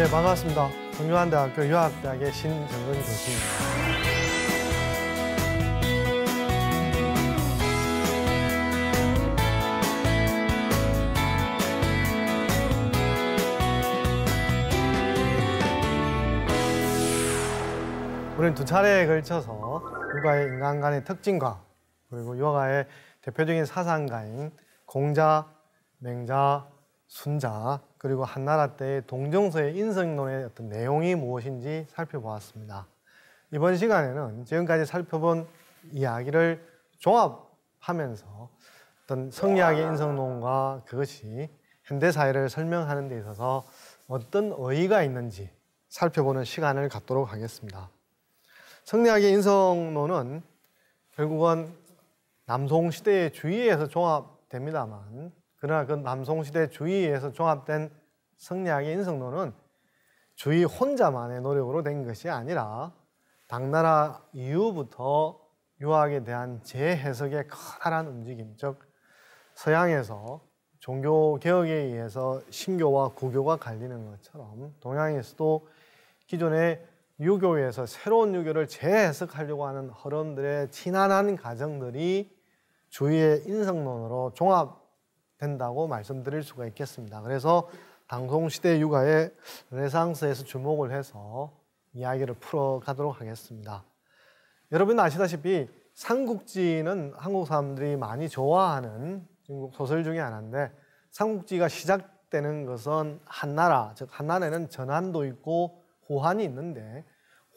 네, 반갑습니다. 동유한대학교 유학대학의 신정근 교수입니다. 우리는 두 차례에 걸쳐서 육아의 인간관의 특징과 그리고 육아의 대표적인 사상가인 공자, 맹자, 순자 그리고 한나라 때의 동정서의 인성론의 어떤 내용이 무엇인지 살펴보았습니다. 이번 시간에는 지금까지 살펴본 이야기를 종합하면서 어떤 성리학의 인성론과 그것이 현대사회를 설명하는 데 있어서 어떤 의의가 있는지 살펴보는 시간을 갖도록 하겠습니다. 성리학의 인성론은 결국은 남송시대의 주의에서 종합됩니다만 그러나 그 남송시대 주의에서 종합된 성리학의 인성론은 주의 혼자만의 노력으로 된 것이 아니라 당나라 이후부터 유학에 대한 재해석의 커다란 움직임, 즉 서양에서 종교개혁에 의해서 신교와 구교가 갈리는 것처럼 동양에서도 기존의 유교에서 새로운 유교를 재해석하려고 하는 흐름들의 지난한 과정들이 주의의 인성론으로 종합된다고 말씀드릴 수가 있겠습니다. 그래서 당송시대 육아의 르네상스에서 주목을 해서 이야기를 풀어가도록 하겠습니다. 여러분 아시다시피 삼국지는 한국 사람들이 많이 좋아하는 중국 소설 중에 하나인데 삼국지가 시작되는 것은 한나라, 즉 한나라에는 전한도 있고 호한이 있는데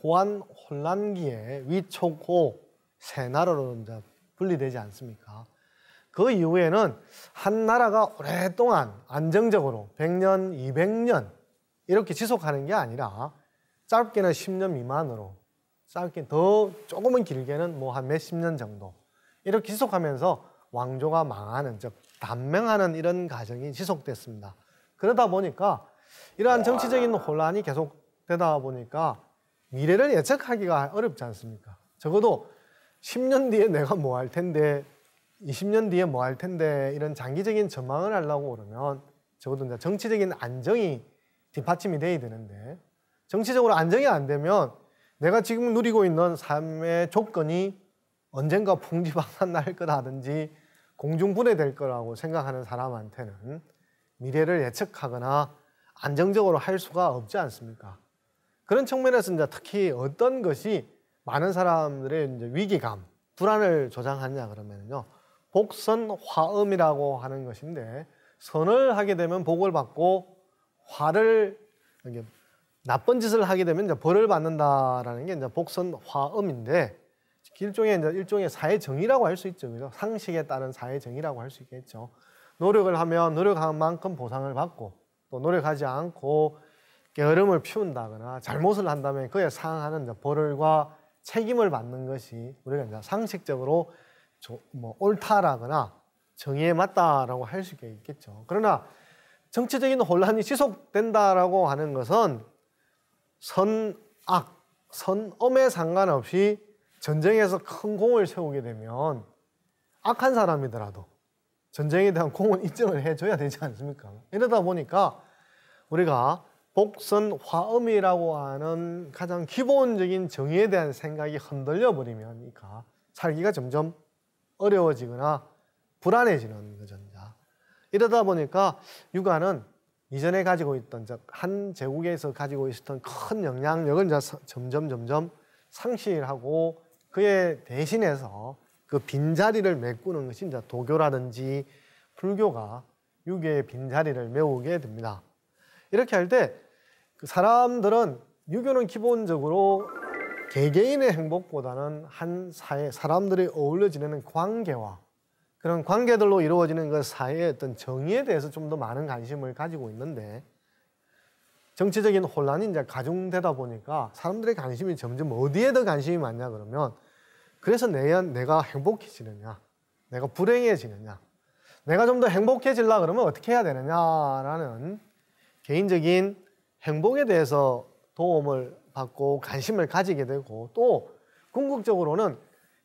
호한 혼란기에 위촉호 세 나라로 이제 분리되지 않습니까? 그 이후에는 한 나라가 오랫동안 안정적으로 100년, 200년 이렇게 지속하는 게 아니라 짧게는 10년 미만으로 짧게 더 조금은 길게는 뭐 한 몇십 년 정도 이렇게 지속하면서 왕조가 망하는 즉 단명하는 이런 과정이 지속됐습니다. 그러다 보니까 이러한 정치적인 혼란이 계속되다 보니까 미래를 예측하기가 어렵지 않습니까? 적어도 10년 뒤에 내가 뭐 할 텐데 20년 뒤에 뭐 할 텐데 이런 장기적인 전망을 하려고 그러면 적어도 이제 정치적인 안정이 뒷받침이 돼야 되는데 정치적으로 안정이 안 되면 내가 지금 누리고 있는 삶의 조건이 언젠가 풍지박산 날 거라든지 공중분해될 거라고 생각하는 사람한테는 미래를 예측하거나 안정적으로 할 수가 없지 않습니까? 그런 측면에서 이제 특히 어떤 것이 많은 사람들의 이제 위기감, 불안을 조장하느냐 그러면요. 복선화음이라고 하는 것인데 선을 하게 되면 복을 받고 화를 나쁜 짓을 하게 되면 이제 벌을 받는다라는 게 이제 복선화음인데 일종의 사회 정의라고 할 수 있죠. 그죠? 상식에 따른 사회 정의라고 할 수 있겠죠. 노력을 하면 노력한 만큼 보상을 받고 또 노력하지 않고 게으름을 피운다거나 잘못을 한다면 그에 상응하는 벌과 책임을 받는 것이 우리가 이제 상식적으로 뭐 옳다라거나 정의에 맞다라고 할 수 있겠죠. 그러나 정치적인 혼란이 지속된다라고 하는 것은 선악, 선엄에 상관없이 전쟁에서 큰 공을 세우게 되면 악한 사람이더라도 전쟁에 대한 공은 인정을 해줘야 되지 않습니까? 이러다 보니까 우리가 복선화음이라고 하는 가장 기본적인 정의에 대한 생각이 흔들려 버리면 살기가 점점 어려워지거나 불안해지는 거죠. 이러다 보니까 육아는 이전에 가지고 있던 한 제국에서 가지고 있었던 큰 영향력을 점점 상실하고 그에 대신해서 그 빈자리를 메꾸는 것이 이제 도교라든지 불교가 육아의 빈자리를 메우게 됩니다. 이렇게 할 때 그 사람들은 유교는 기본적으로 개개인의 행복보다는 한 사회, 사람들이 어울려 지내는 관계와 그런 관계들로 이루어지는 그 사회의 어떤 정의에 대해서 좀 더 많은 관심을 가지고 있는데 정치적인 혼란이 이제 가중되다 보니까 사람들의 관심이 점점 어디에 더 관심이 많냐 그러면 그래서 내가 행복해지느냐, 내가 불행해지느냐, 내가 좀 더 행복해지려고 그러면 어떻게 해야 되느냐라는 개인적인 행복에 대해서 도움을 받고 관심을 가지게 되고 또 궁극적으로는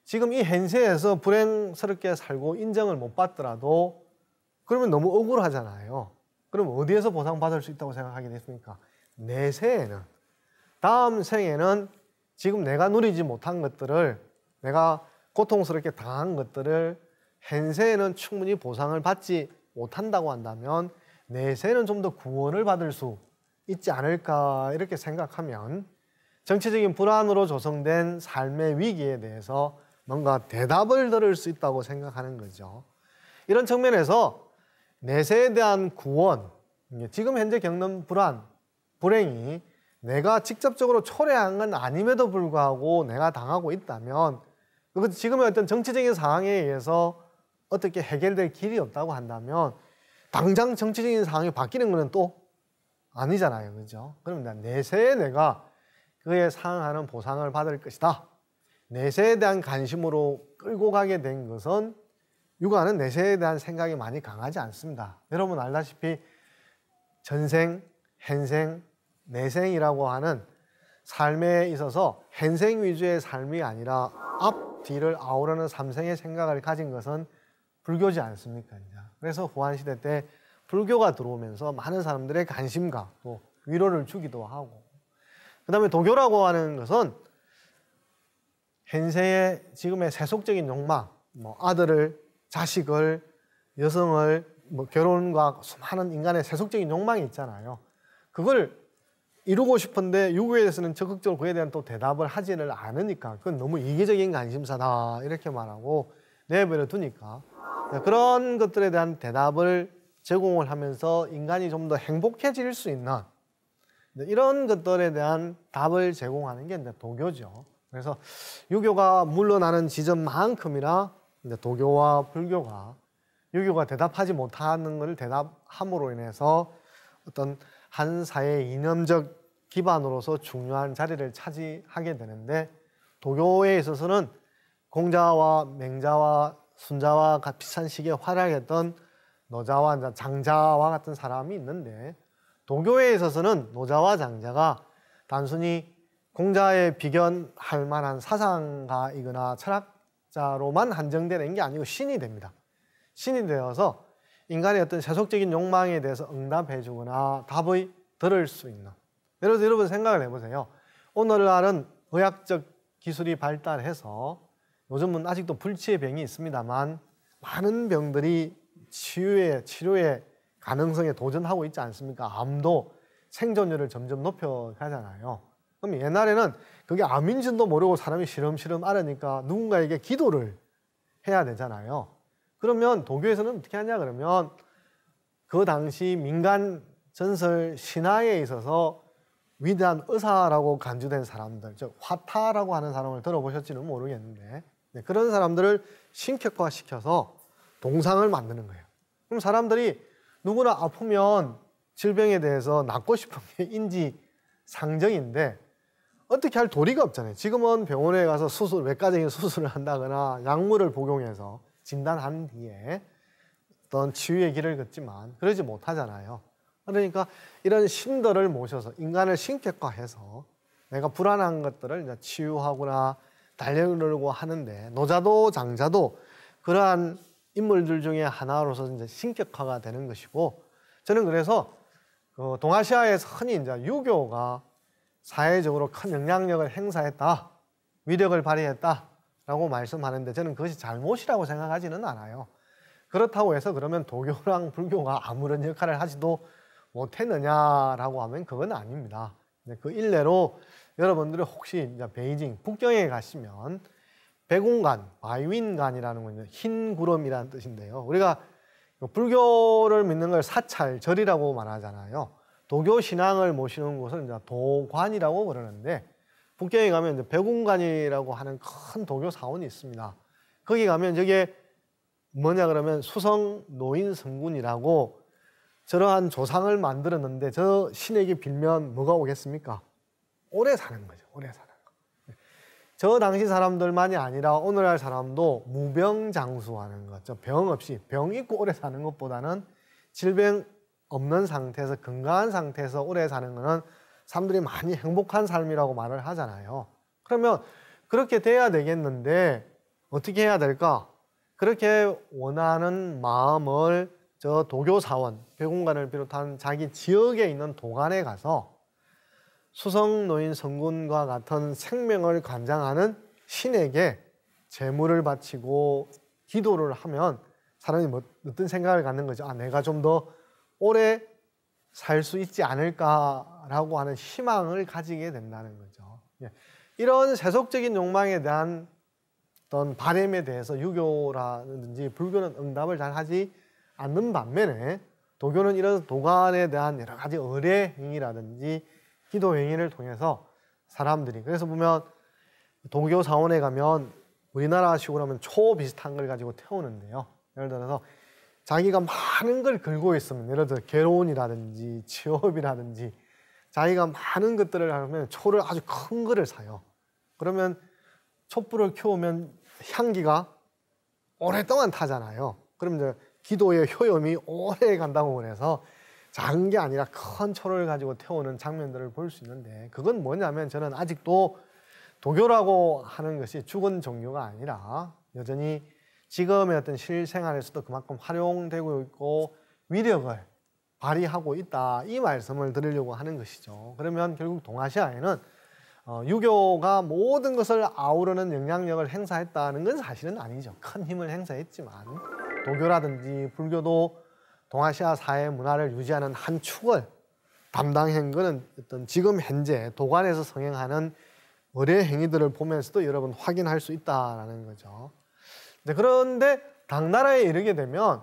지금 이 현세에서 불행스럽게 살고 인정을 못 받더라도 그러면 너무 억울하잖아요. 그럼 어디에서 보상받을 수 있다고 생각하게 됐습니까? 내세에는, 다음 생에는 지금 내가 누리지 못한 것들을, 내가 고통스럽게 당한 것들을 현세에는 충분히 보상을 받지 못한다고 한다면 내세에는 좀 더 구원을 받을 수 있지 않을까, 이렇게 생각하면 정치적인 불안으로 조성된 삶의 위기에 대해서 뭔가 대답을 들을 수 있다고 생각하는 거죠. 이런 측면에서 내세에 대한 구원, 지금 현재 겪는 불안, 불행이 내가 직접적으로 초래한 건 아님에도 불구하고 내가 당하고 있다면, 그것도 지금의 어떤 정치적인 상황에 의해서 어떻게 해결될 길이 없다고 한다면 당장 정치적인 상황이 바뀌는 것은 또 아니잖아요. 그죠? 그러면 내세에 내가 그에 상응하는 보상을 받을 것이다. 내세에 대한 관심으로 끌고 가게 된 것은 육아는 내세에 대한 생각이 많이 강하지 않습니다. 여러분 알다시피 전생, 현생, 내생이라고 하는 삶에 있어서 현생 위주의 삶이 아니라 앞, 뒤를 아우르는 삼생의 생각을 가진 것은 불교지 않습니까? 그래서 후한시대 때 불교가 들어오면서 많은 사람들의 관심과 또 위로를 주기도 하고, 그 다음에 도교라고 하는 것은 현세의 지금의 세속적인 욕망, 아들을, 자식을, 여성을, 결혼과 수많은 인간의 세속적인 욕망이 있잖아요. 그걸 이루고 싶은데 유교에서는 적극적으로 그에 대한 또 대답을 하지를 않으니까 그건 너무 이기적인 관심사다, 이렇게 말하고 내버려 두니까 그런 것들에 대한 대답을 제공을 하면서 인간이 좀 더 행복해질 수 있는 이런 것들에 대한 답을 제공하는 게 이제 도교죠. 그래서 유교가 물러나는 지점만큼이나 이제 도교와 불교가, 유교가 대답하지 못하는 것을 대답함으로 인해서 어떤 한 사회의 이념적 기반으로서 중요한 자리를 차지하게 되는데, 도교에 있어서는 공자와 맹자와 순자와 비슷한 시기에 활약했던 노자와 장자와 같은 사람이 있는데, 도교에 있어서는 노자와 장자가 단순히 공자에 비견할 만한 사상가이거나 철학자로만 한정되는 게 아니고 신이 됩니다. 신이 되어서 인간의 어떤 세속적인 욕망에 대해서 응답해주거나 답을 들을 수 있는. 예를 들어서 여러분 생각을 해보세요. 오늘날은 의학적 기술이 발달해서 요즘은 아직도 불치의 병이 있습니다만 많은 병들이 치료의 가능성에 도전하고 있지 않습니까? 암도 생존율을 점점 높여가잖아요. 그럼 옛날에는 그게 암인지도 모르고 사람이 시름시름 앓으니까 누군가에게 기도를 해야 되잖아요. 그러면 도교에서는 어떻게 하냐 그러면 그 당시 민간 전설 신화에 있어서 위대한 의사라고 간주된 사람들, 즉 화타라고 하는 사람을 들어보셨지는 모르겠는데 그런 사람들을 신격화시켜서 동상을 만드는 거예요. 그럼 사람들이 누구나 아프면 질병에 대해서 낫고 싶은 게 인지상정인데 어떻게 할 도리가 없잖아요. 지금은 병원에 가서 외과적인 수술을 한다거나 약물을 복용해서 진단한 뒤에 어떤 치유의 길을 걷지만 그러지 못하잖아요. 그러니까 이런 신들을 모셔서 인간을 신격화해서 내가 불안한 것들을 이제 치유하거나 달래려고 하는데, 노자도 장자도 그러한 인물들 중에 하나로서 이제 신격화가 되는 것이고, 저는 그래서 동아시아에서 흔히 이제 유교가 사회적으로 큰 영향력을 행사했다, 위력을 발휘했다라고 말씀하는데 저는 그것이 잘못이라고 생각하지는 않아요. 그렇다고 해서 그러면 도교랑 불교가 아무런 역할을 하지도 못했느냐라고 하면 그건 아닙니다. 그 일례로 여러분들이 혹시 이제 베이징 북경에 가시면 백운관, 바이윈관이라는 건 흰 구름이라는 뜻인데요. 우리가 불교를 믿는 걸 사찰절이라고 말하잖아요. 도교 신앙을 모시는 곳을 이제 도관이라고 그러는데, 북경에 가면 이제 백운관이라고 하는 큰 도교 사원이 있습니다. 거기 가면 저게 뭐냐 그러면 수성 노인 성군이라고 저러한 조상을 만들었는데 저 신에게 빌면 뭐가 오겠습니까? 오래 사는 거죠. 오래 사는 거. 저 당시 사람들만이 아니라 오늘날 사람도 무병장수하는 거죠. 병 없이, 병 있고 오래 사는 것보다는 질병 없는 상태에서, 건강한 상태에서 오래 사는 거는 사람들이 많이 행복한 삶이라고 말을 하잖아요. 그러면 그렇게 돼야 되겠는데 어떻게 해야 될까? 그렇게 원하는 마음을 저 도교 사원, 백운관을 비롯한 자기 지역에 있는 도관에 가서 수성노인 성군과 같은 생명을 관장하는 신에게 제물을 바치고 기도를 하면 사람이 어떤 생각을 갖는 거죠. 아, 내가 좀 더 오래 살 수 있지 않을까라고 하는 희망을 가지게 된다는 거죠. 예. 이런 세속적인 욕망에 대한 어떤 바람에 대해서 유교라든지 불교는 응답을 잘 하지 않는 반면에 도교는 이런 도관에 대한 여러 가지 의례 행위라든지 기도 행위를 통해서 사람들이, 그래서 보면 도교 사원에 가면 우리나라식으로 하면 초 비슷한 걸 가지고 태우는데요. 예를 들어서 자기가 많은 걸 걸고 있으면, 예를 들어 결혼이라든지 취업이라든지 자기가 많은 것들을 하면 초를 아주 큰 거를 사요. 그러면 촛불을 켜우면 향기가 오랫동안 타잖아요. 그럼 이제 기도의 효염이 오래 간다고 그래서 작은 게 아니라 큰 초를 가지고 태우는 장면들을 볼 수 있는데, 그건 뭐냐면 저는 아직도 도교라고 하는 것이 죽은 종교가 아니라 여전히 지금의 어떤 실생활에서도 그만큼 활용되고 있고 위력을 발휘하고 있다, 이 말씀을 드리려고 하는 것이죠. 그러면 결국 동아시아에는 유교가 모든 것을 아우르는 영향력을 행사했다는 건 사실은 아니죠. 큰 힘을 행사했지만 도교라든지 불교도 동아시아 사회 문화를 유지하는 한 축을 담당한 것은 어떤 지금 현재 도관에서 성행하는 의례 행위들을 보면서도 여러분 확인할 수 있다는 거죠. 그런데 당나라에 이르게 되면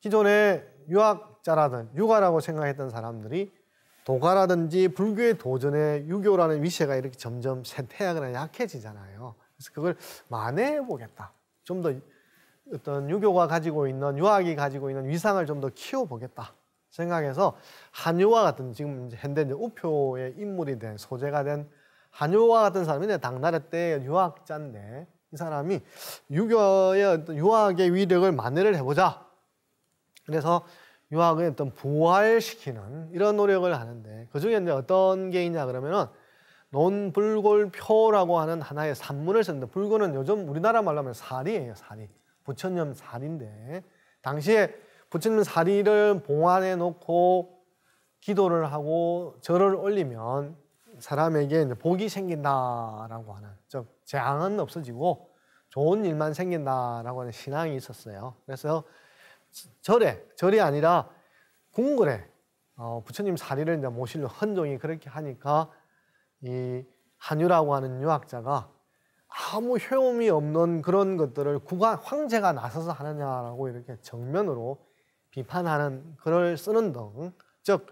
기존의 유학자라든 유가라고 생각했던 사람들이 도가라든지 불교의 도전에 유교라는 위세가 이렇게 점점 쇠퇴하거나 약해지잖아요. 그래서 그걸 만회해 보겠다. 좀 더 어떤 유교가 가지고 있는, 유학이 가지고 있는 위상을 좀 더 키워보겠다 생각해서 한유화 같은, 지금 현대 우표의 인물이 된, 소재가 된 한유화 같은 사람이 당나라 때 유학자인데, 이 사람이 유교의 어떤 유학의 위력을 만회를 해보자. 그래서 유학을 어떤 부활시키는 이런 노력을 하는데, 그 중에 이제 어떤 게 있냐 그러면은 논불골표라고 하는 하나의 산문을 썼는데, 불교는 요즘 우리나라 말로 하면 사리예요, 사리. 부처님 사리인데, 당시에 부처님 사리를 봉안해 놓고 기도를 하고 절을 올리면 사람에게 이제 복이 생긴다라고 하는, 즉 재앙은 없어지고 좋은 일만 생긴다라고 하는 신앙이 있었어요. 그래서 절이 아니라 궁궐에 부처님 사리를 이제 모시려 헌종이 그렇게 하니까 이 한유라고 하는 유학자가 아무 효험이 없는 그런 것들을 황제가 나서서 하느냐라고 이렇게 정면으로 비판하는 글을 쓰는 등, 즉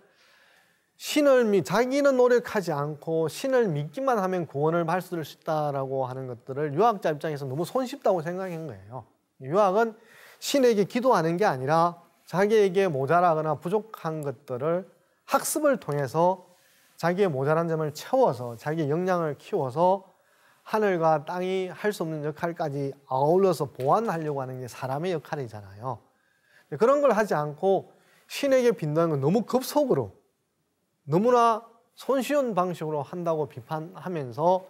자기는 노력하지 않고 신을 믿기만 하면 구원을 받을 수 있다라고 하는 것들을 유학자 입장에서 너무 손쉽다고 생각한 거예요. 유학은 신에게 기도하는 게 아니라 자기에게 모자라거나 부족한 것들을 학습을 통해서 자기의 모자란 점을 채워서 자기의 역량을 키워서 하늘과 땅이 할 수 없는 역할까지 아울러서 보완하려고 하는 게 사람의 역할이잖아요. 그런 걸 하지 않고 신에게 빈다는 건 너무 급속으로, 너무나 손쉬운 방식으로 한다고 비판하면서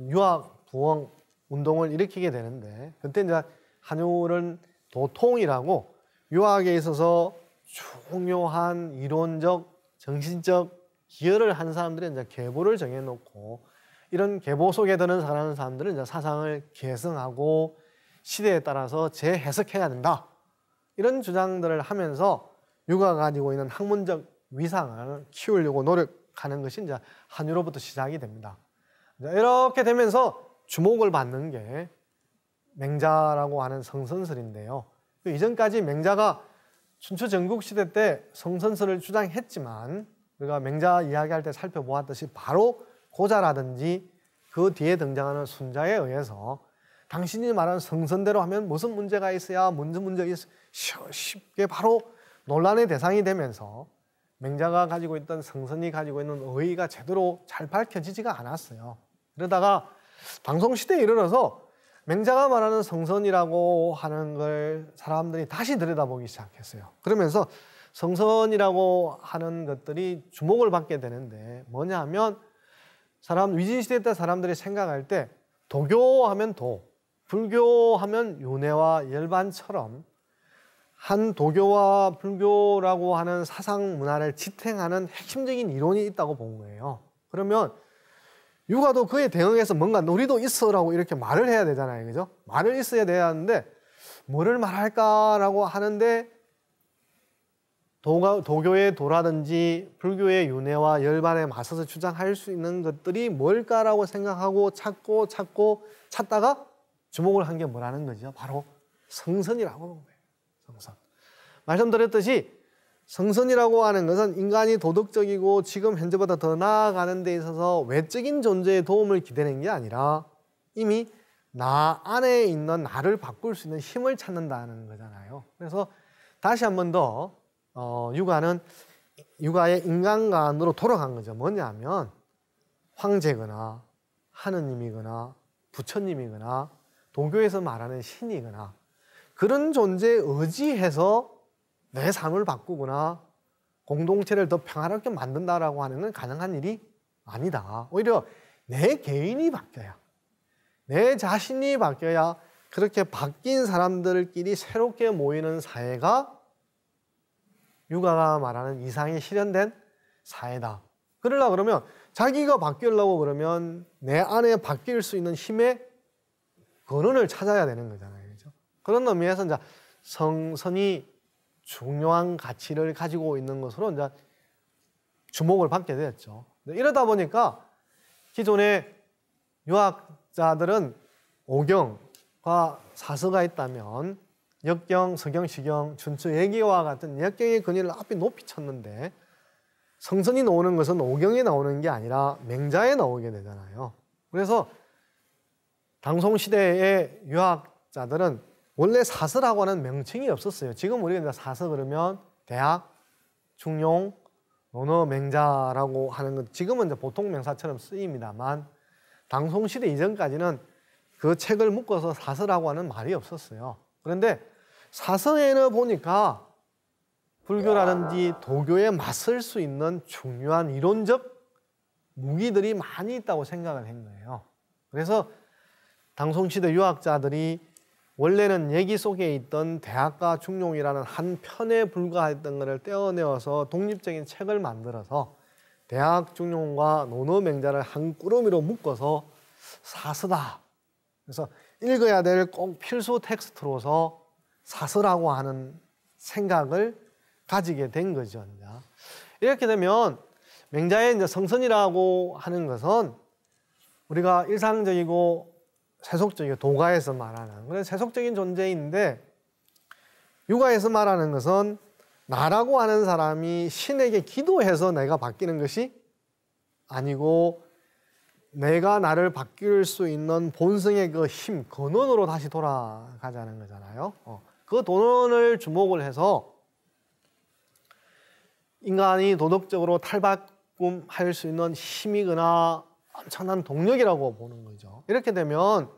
유학 부흥 운동을 일으키게 되는데, 그때 이제 한유는 도통이라고 유학에 있어서 중요한 이론적, 정신적 기여를 한 사람들이 이제 계보를 정해놓고, 이런 계보 속에 드는 사람들은 이제 사상을 계승하고 시대에 따라서 재해석해야 된다, 이런 주장들을 하면서 유가가 가지고 있는 학문적 위상을 키우려고 노력하는 것이 이제 한유로부터 시작이 됩니다. 이렇게 되면서 주목을 받는 게 맹자라고 하는 성선설인데요. 이전까지 맹자가 춘추 전국시대 때 성선설을 주장했지만, 우리가 맹자 이야기할 때 살펴보았듯이 바로 고자라든지 그 뒤에 등장하는 순자에 의해서 당신이 말하는 성선대로 하면 무슨 문제가 있어야 무슨 문제가 있어 쉽게 바로 논란의 대상이 되면서 맹자가 가지고 있던 성선이 가지고 있는 의의가 제대로 잘 밝혀지지가 않았어요. 그러다가 방송시대에 이르러서 맹자가 말하는 성선이라고 하는 걸 사람들이 다시 들여다보기 시작했어요. 그러면서 성선이라고 하는 것들이 주목을 받게 되는데, 뭐냐 하면 위진시대 때 사람들이 생각할 때 도교하면 불교하면 윤회와 열반처럼 한 도교와 불교라고 하는 사상 문화를 지탱하는 핵심적인 이론이 있다고 본 거예요. 그러면 육아도 그에 대응해서 뭔가 우리도 있어라고 이렇게 말을 해야 되잖아요. 그죠? 말을 있어야 돼야 하는데 뭐를 말할까라고 하는데 도교의 도라든지 불교의 윤회와 열반에 맞서서 주장할 수 있는 것들이 뭘까라고 생각하고 찾고 찾다가 주목을 한 게 뭐라는 거죠? 바로 성선이라고 하는 거예요. 성선. 말씀드렸듯이 성선이라고 하는 것은 인간이 도덕적이고 지금 현재보다 더 나아가는 데 있어서 외적인 존재의 도움을 기대는 게 아니라 이미 나 안에 있는 나를 바꿀 수 있는 힘을 찾는다는 거잖아요. 그래서 다시 한 번 더 육아의 인간관으로 돌아간 거죠. 뭐냐면 황제거나 하느님이거나 부처님이거나 도교에서 말하는 신이거나 그런 존재에 의지해서 내 삶을 바꾸거나 공동체를 더 평화롭게 만든다라고 하는 건 가능한 일이 아니다. 오히려 내 개인이 바뀌어야, 내 자신이 바뀌어야 그렇게 바뀐 사람들끼리 새롭게 모이는 사회가 육아가 말하는 이상이 실현된 사회다. 그러려고 그러면 자기가 바뀌려고 그러면 내 안에 바뀔 수 있는 힘의 근원을 찾아야 되는 거잖아요. 그렇죠? 그런 의미에서 이제 성선이 중요한 가치를 가지고 있는 것으로 이제 주목을 받게 되었죠. 이러다 보니까 기존의 유학자들은 오경과 사서가 있다면 역경, 서경, 시경, 춘추, 예기와 같은 역경의 근위를 앞에 높이 쳤는데 성선이 나오는 것은 오경에 나오는 게 아니라 맹자에 나오게 되잖아요. 그래서 당송시대의 유학자들은 원래 사서라고 하는 명칭이 없었어요. 지금 우리가 이제 사서 그러면 대학, 중용, 논어, 맹자라고 하는 것, 지금은 이제 보통 명사처럼 쓰입니다만 당송시대 이전까지는 그 책을 묶어서 사서라고 하는 말이 없었어요. 그런데 사서에는 보니까 불교라든지 도교에 맞설 수 있는 중요한 이론적 무기들이 많이 있다고 생각을 한 거예요. 그래서 당송시대 유학자들이 원래는 얘기 속에 있던 대학과 중용이라는 한 편에 불과했던 것을 떼어내어서 독립적인 책을 만들어서 대학, 중용과 논어, 맹자를 한 꾸러미로 묶어서 사서다. 그래서 읽어야 될 꼭 필수 텍스트로서 사서라고 하는 생각을 가지게 된 거죠. 이렇게 되면 맹자의 이제 성선이라고 하는 것은 우리가 일상적이고 세속적이고 도가에서 말하는 그런 세속적인 존재인데 육아에서 말하는 것은 나라고 하는 사람이 신에게 기도해서 내가 바뀌는 것이 아니고 내가 나를 바뀔 수 있는 본성의 그 힘, 근원으로 다시 돌아가자는 거잖아요. 그 근원을 주목을 해서 인간이 도덕적으로 탈바꿈할 수 있는 힘이거나 엄청난 동력이라고 보는 거죠. 이렇게 되면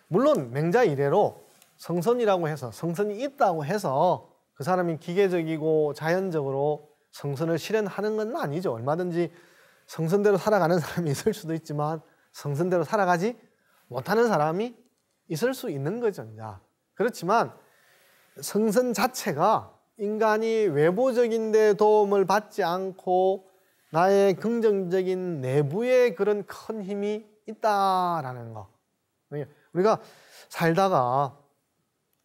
물론 맹자 이래로 성선이라고 해서 성선이 있다고 해서 그 사람이 기계적이고 자연적으로 성선을 실현하는 건 아니죠. 얼마든지 성선대로 살아가는 사람이 있을 수도 있지만 성선대로 살아가지 못하는 사람이 있을 수 있는 거죠. 그렇지만 성선 자체가 인간이 외부적인 데 도움을 받지 않고 나의 긍정적인 내부의 그런 큰 힘이 있다라는 거. 우리가 살다가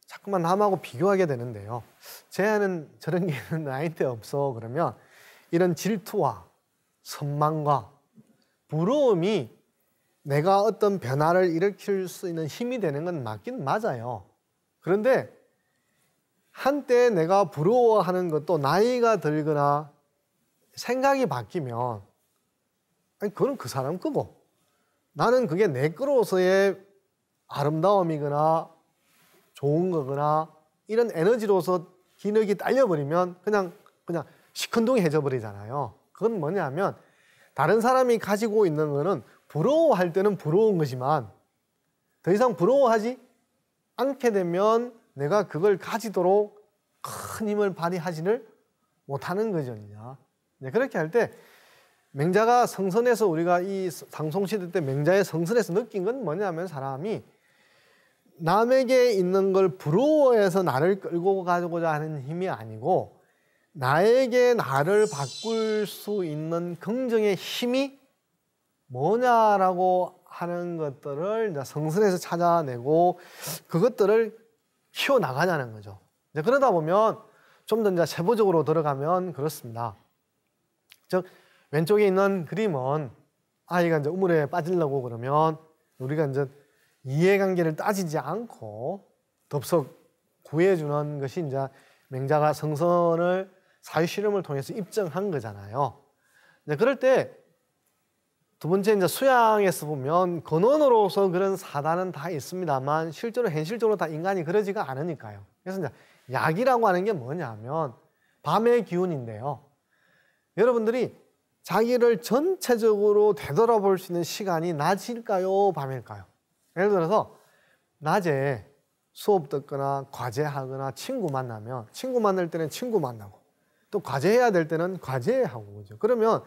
자꾸만 남하고 비교하게 되는데요. 쟤는 저런 게 나한테 없어 그러면 이런 질투와 선망과 부러움이 내가 어떤 변화를 일으킬 수 있는 힘이 되는 건 맞긴 맞아요. 그런데 한때 내가 부러워하는 것도 나이가 들거나 생각이 바뀌면 아니 그건 그 사람 거고 나는 그게 내 거로서의 아름다움이거나 좋은 거거나 이런 에너지로서 기력이 딸려버리면 그냥 시큰둥해져 버리잖아요. 그건 뭐냐면 다른 사람이 가지고 있는 거는 부러워할 때는 부러운 것이만 더 이상 부러워하지 않게 되면 내가 그걸 가지도록 큰 힘을 발휘하지를 못하는 거죠. 그렇게 할 때 맹자가 성선에서 우리가 이 당송시대 때 맹자의 성선에서 느낀 건 뭐냐면 사람이 남에게 있는 걸 부러워해서 나를 끌고 가고자 하는 힘이 아니고 나에게 나를 바꿀 수 있는 긍정의 힘이 뭐냐라고 하는 것들을 이제 성선에서 찾아내고 그것들을 키워나가냐는 거죠. 이제 그러다 보면 좀 더 이제 세부적으로 들어가면 그렇습니다. 즉, 왼쪽에 있는 그림은 아이가 이제 우물에 빠지려고 그러면 우리가 이제 이해관계를 따지지 않고 덥석 구해주는 것이 이제 맹자가 성선을 사유실험을 통해서 입증한 거잖아요. 이제 그럴 때 두 번째 이제 수양에서 보면 근원으로서 그런 사단은 다 있습니다만 실제로 현실적으로 다 인간이 그러지가 않으니까요. 그래서 이제 약이라고 하는 게 뭐냐면 밤의 기운인데요. 여러분들이 자기를 전체적으로 되돌아볼 수 있는 시간이 낮일까요, 밤일까요? 예를 들어서 낮에 수업 듣거나 과제하거나 친구 만나면 친구 만날 때는 친구 만나고 또 과제해야 될 때는 과제하고 그죠. 그러면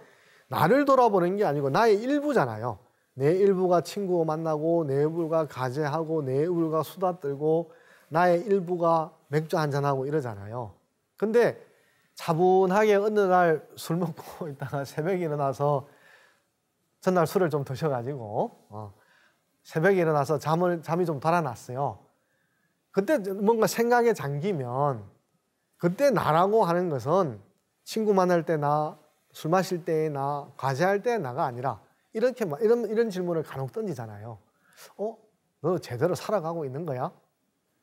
나를 돌아보는 게 아니고 나의 일부잖아요. 내 일부가 친구 만나고 내 일부가 과제하고 내 일부가 수다 떨고 나의 일부가 맥주 한잔하고 이러잖아요. 근데 차분하게 어느 날 술 먹고 있다가 새벽에 일어나서 전날 술을 좀 드셔가지고 새벽에 일어나서 잠이 좀 달아났어요. 그때 뭔가 생각에 잠기면 그때 나라고 하는 것은 친구 만날 때 나, 술 마실 때의 나, 과제할 때의 나가 아니라 이렇게 이런 질문을 간혹 던지잖아요. 너 제대로 살아가고 있는 거야?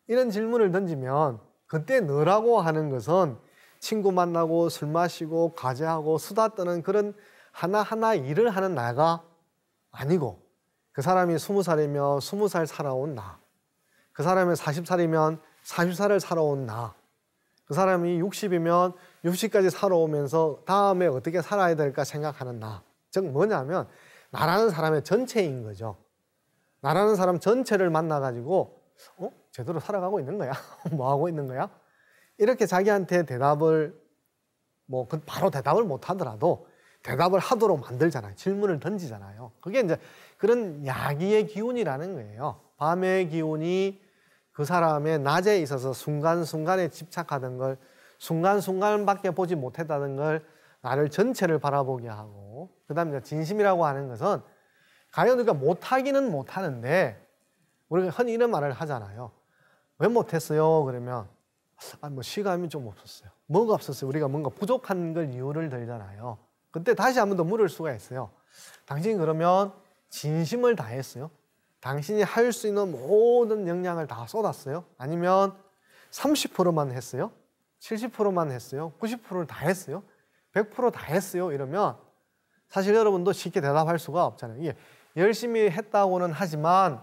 이런 질문을 던지면 그때 너라고 하는 것은 친구 만나고 술 마시고 과제하고 수다 떠는 그런 하나하나 일을 하는 나가 아니고 그 사람이 20살이면 20살 살아온 나, 그 사람이 40살이면 40살을 살아온 나, 그 사람이 60이면 60까지 살아오면서 다음에 어떻게 살아야 될까 생각하는 나. 즉 뭐냐면 나라는 사람의 전체인 거죠. 나라는 사람 전체를 만나가지고 제대로 살아가고 있는 거야? 뭐 하고 있는 거야? 이렇게 자기한테 대답을 바로 대답을 못 하더라도 대답을 하도록 만들잖아요. 질문을 던지잖아요. 그게 이제 그런 야기의 기운이라는 거예요. 밤의 기운이 그 사람의 낮에 있어서 순간순간에 집착하던 걸 순간순간밖에 보지 못했다는 걸 나를 전체를 바라보게 하고 그다음에 진심이라고 하는 것은 과연 우리가 못하기는 못하는데 우리가 흔히 이런 말을 하잖아요. 왜 못했어요? 그러면 시간이 좀 없었어요. 뭐가 없었어요? 우리가 뭔가 부족한 걸 이유를 들잖아요. 그때 다시 한 번 더 물을 수가 있어요. 당신이 그러면 진심을 다했어요? 당신이 할 수 있는 모든 역량을 다 쏟았어요? 아니면 30%만 했어요? 70%만 했어요? 90%를 다 했어요? 100% 다 했어요? 이러면 사실 여러분도 쉽게 대답할 수가 없잖아요. 이게 열심히 했다고는 하지만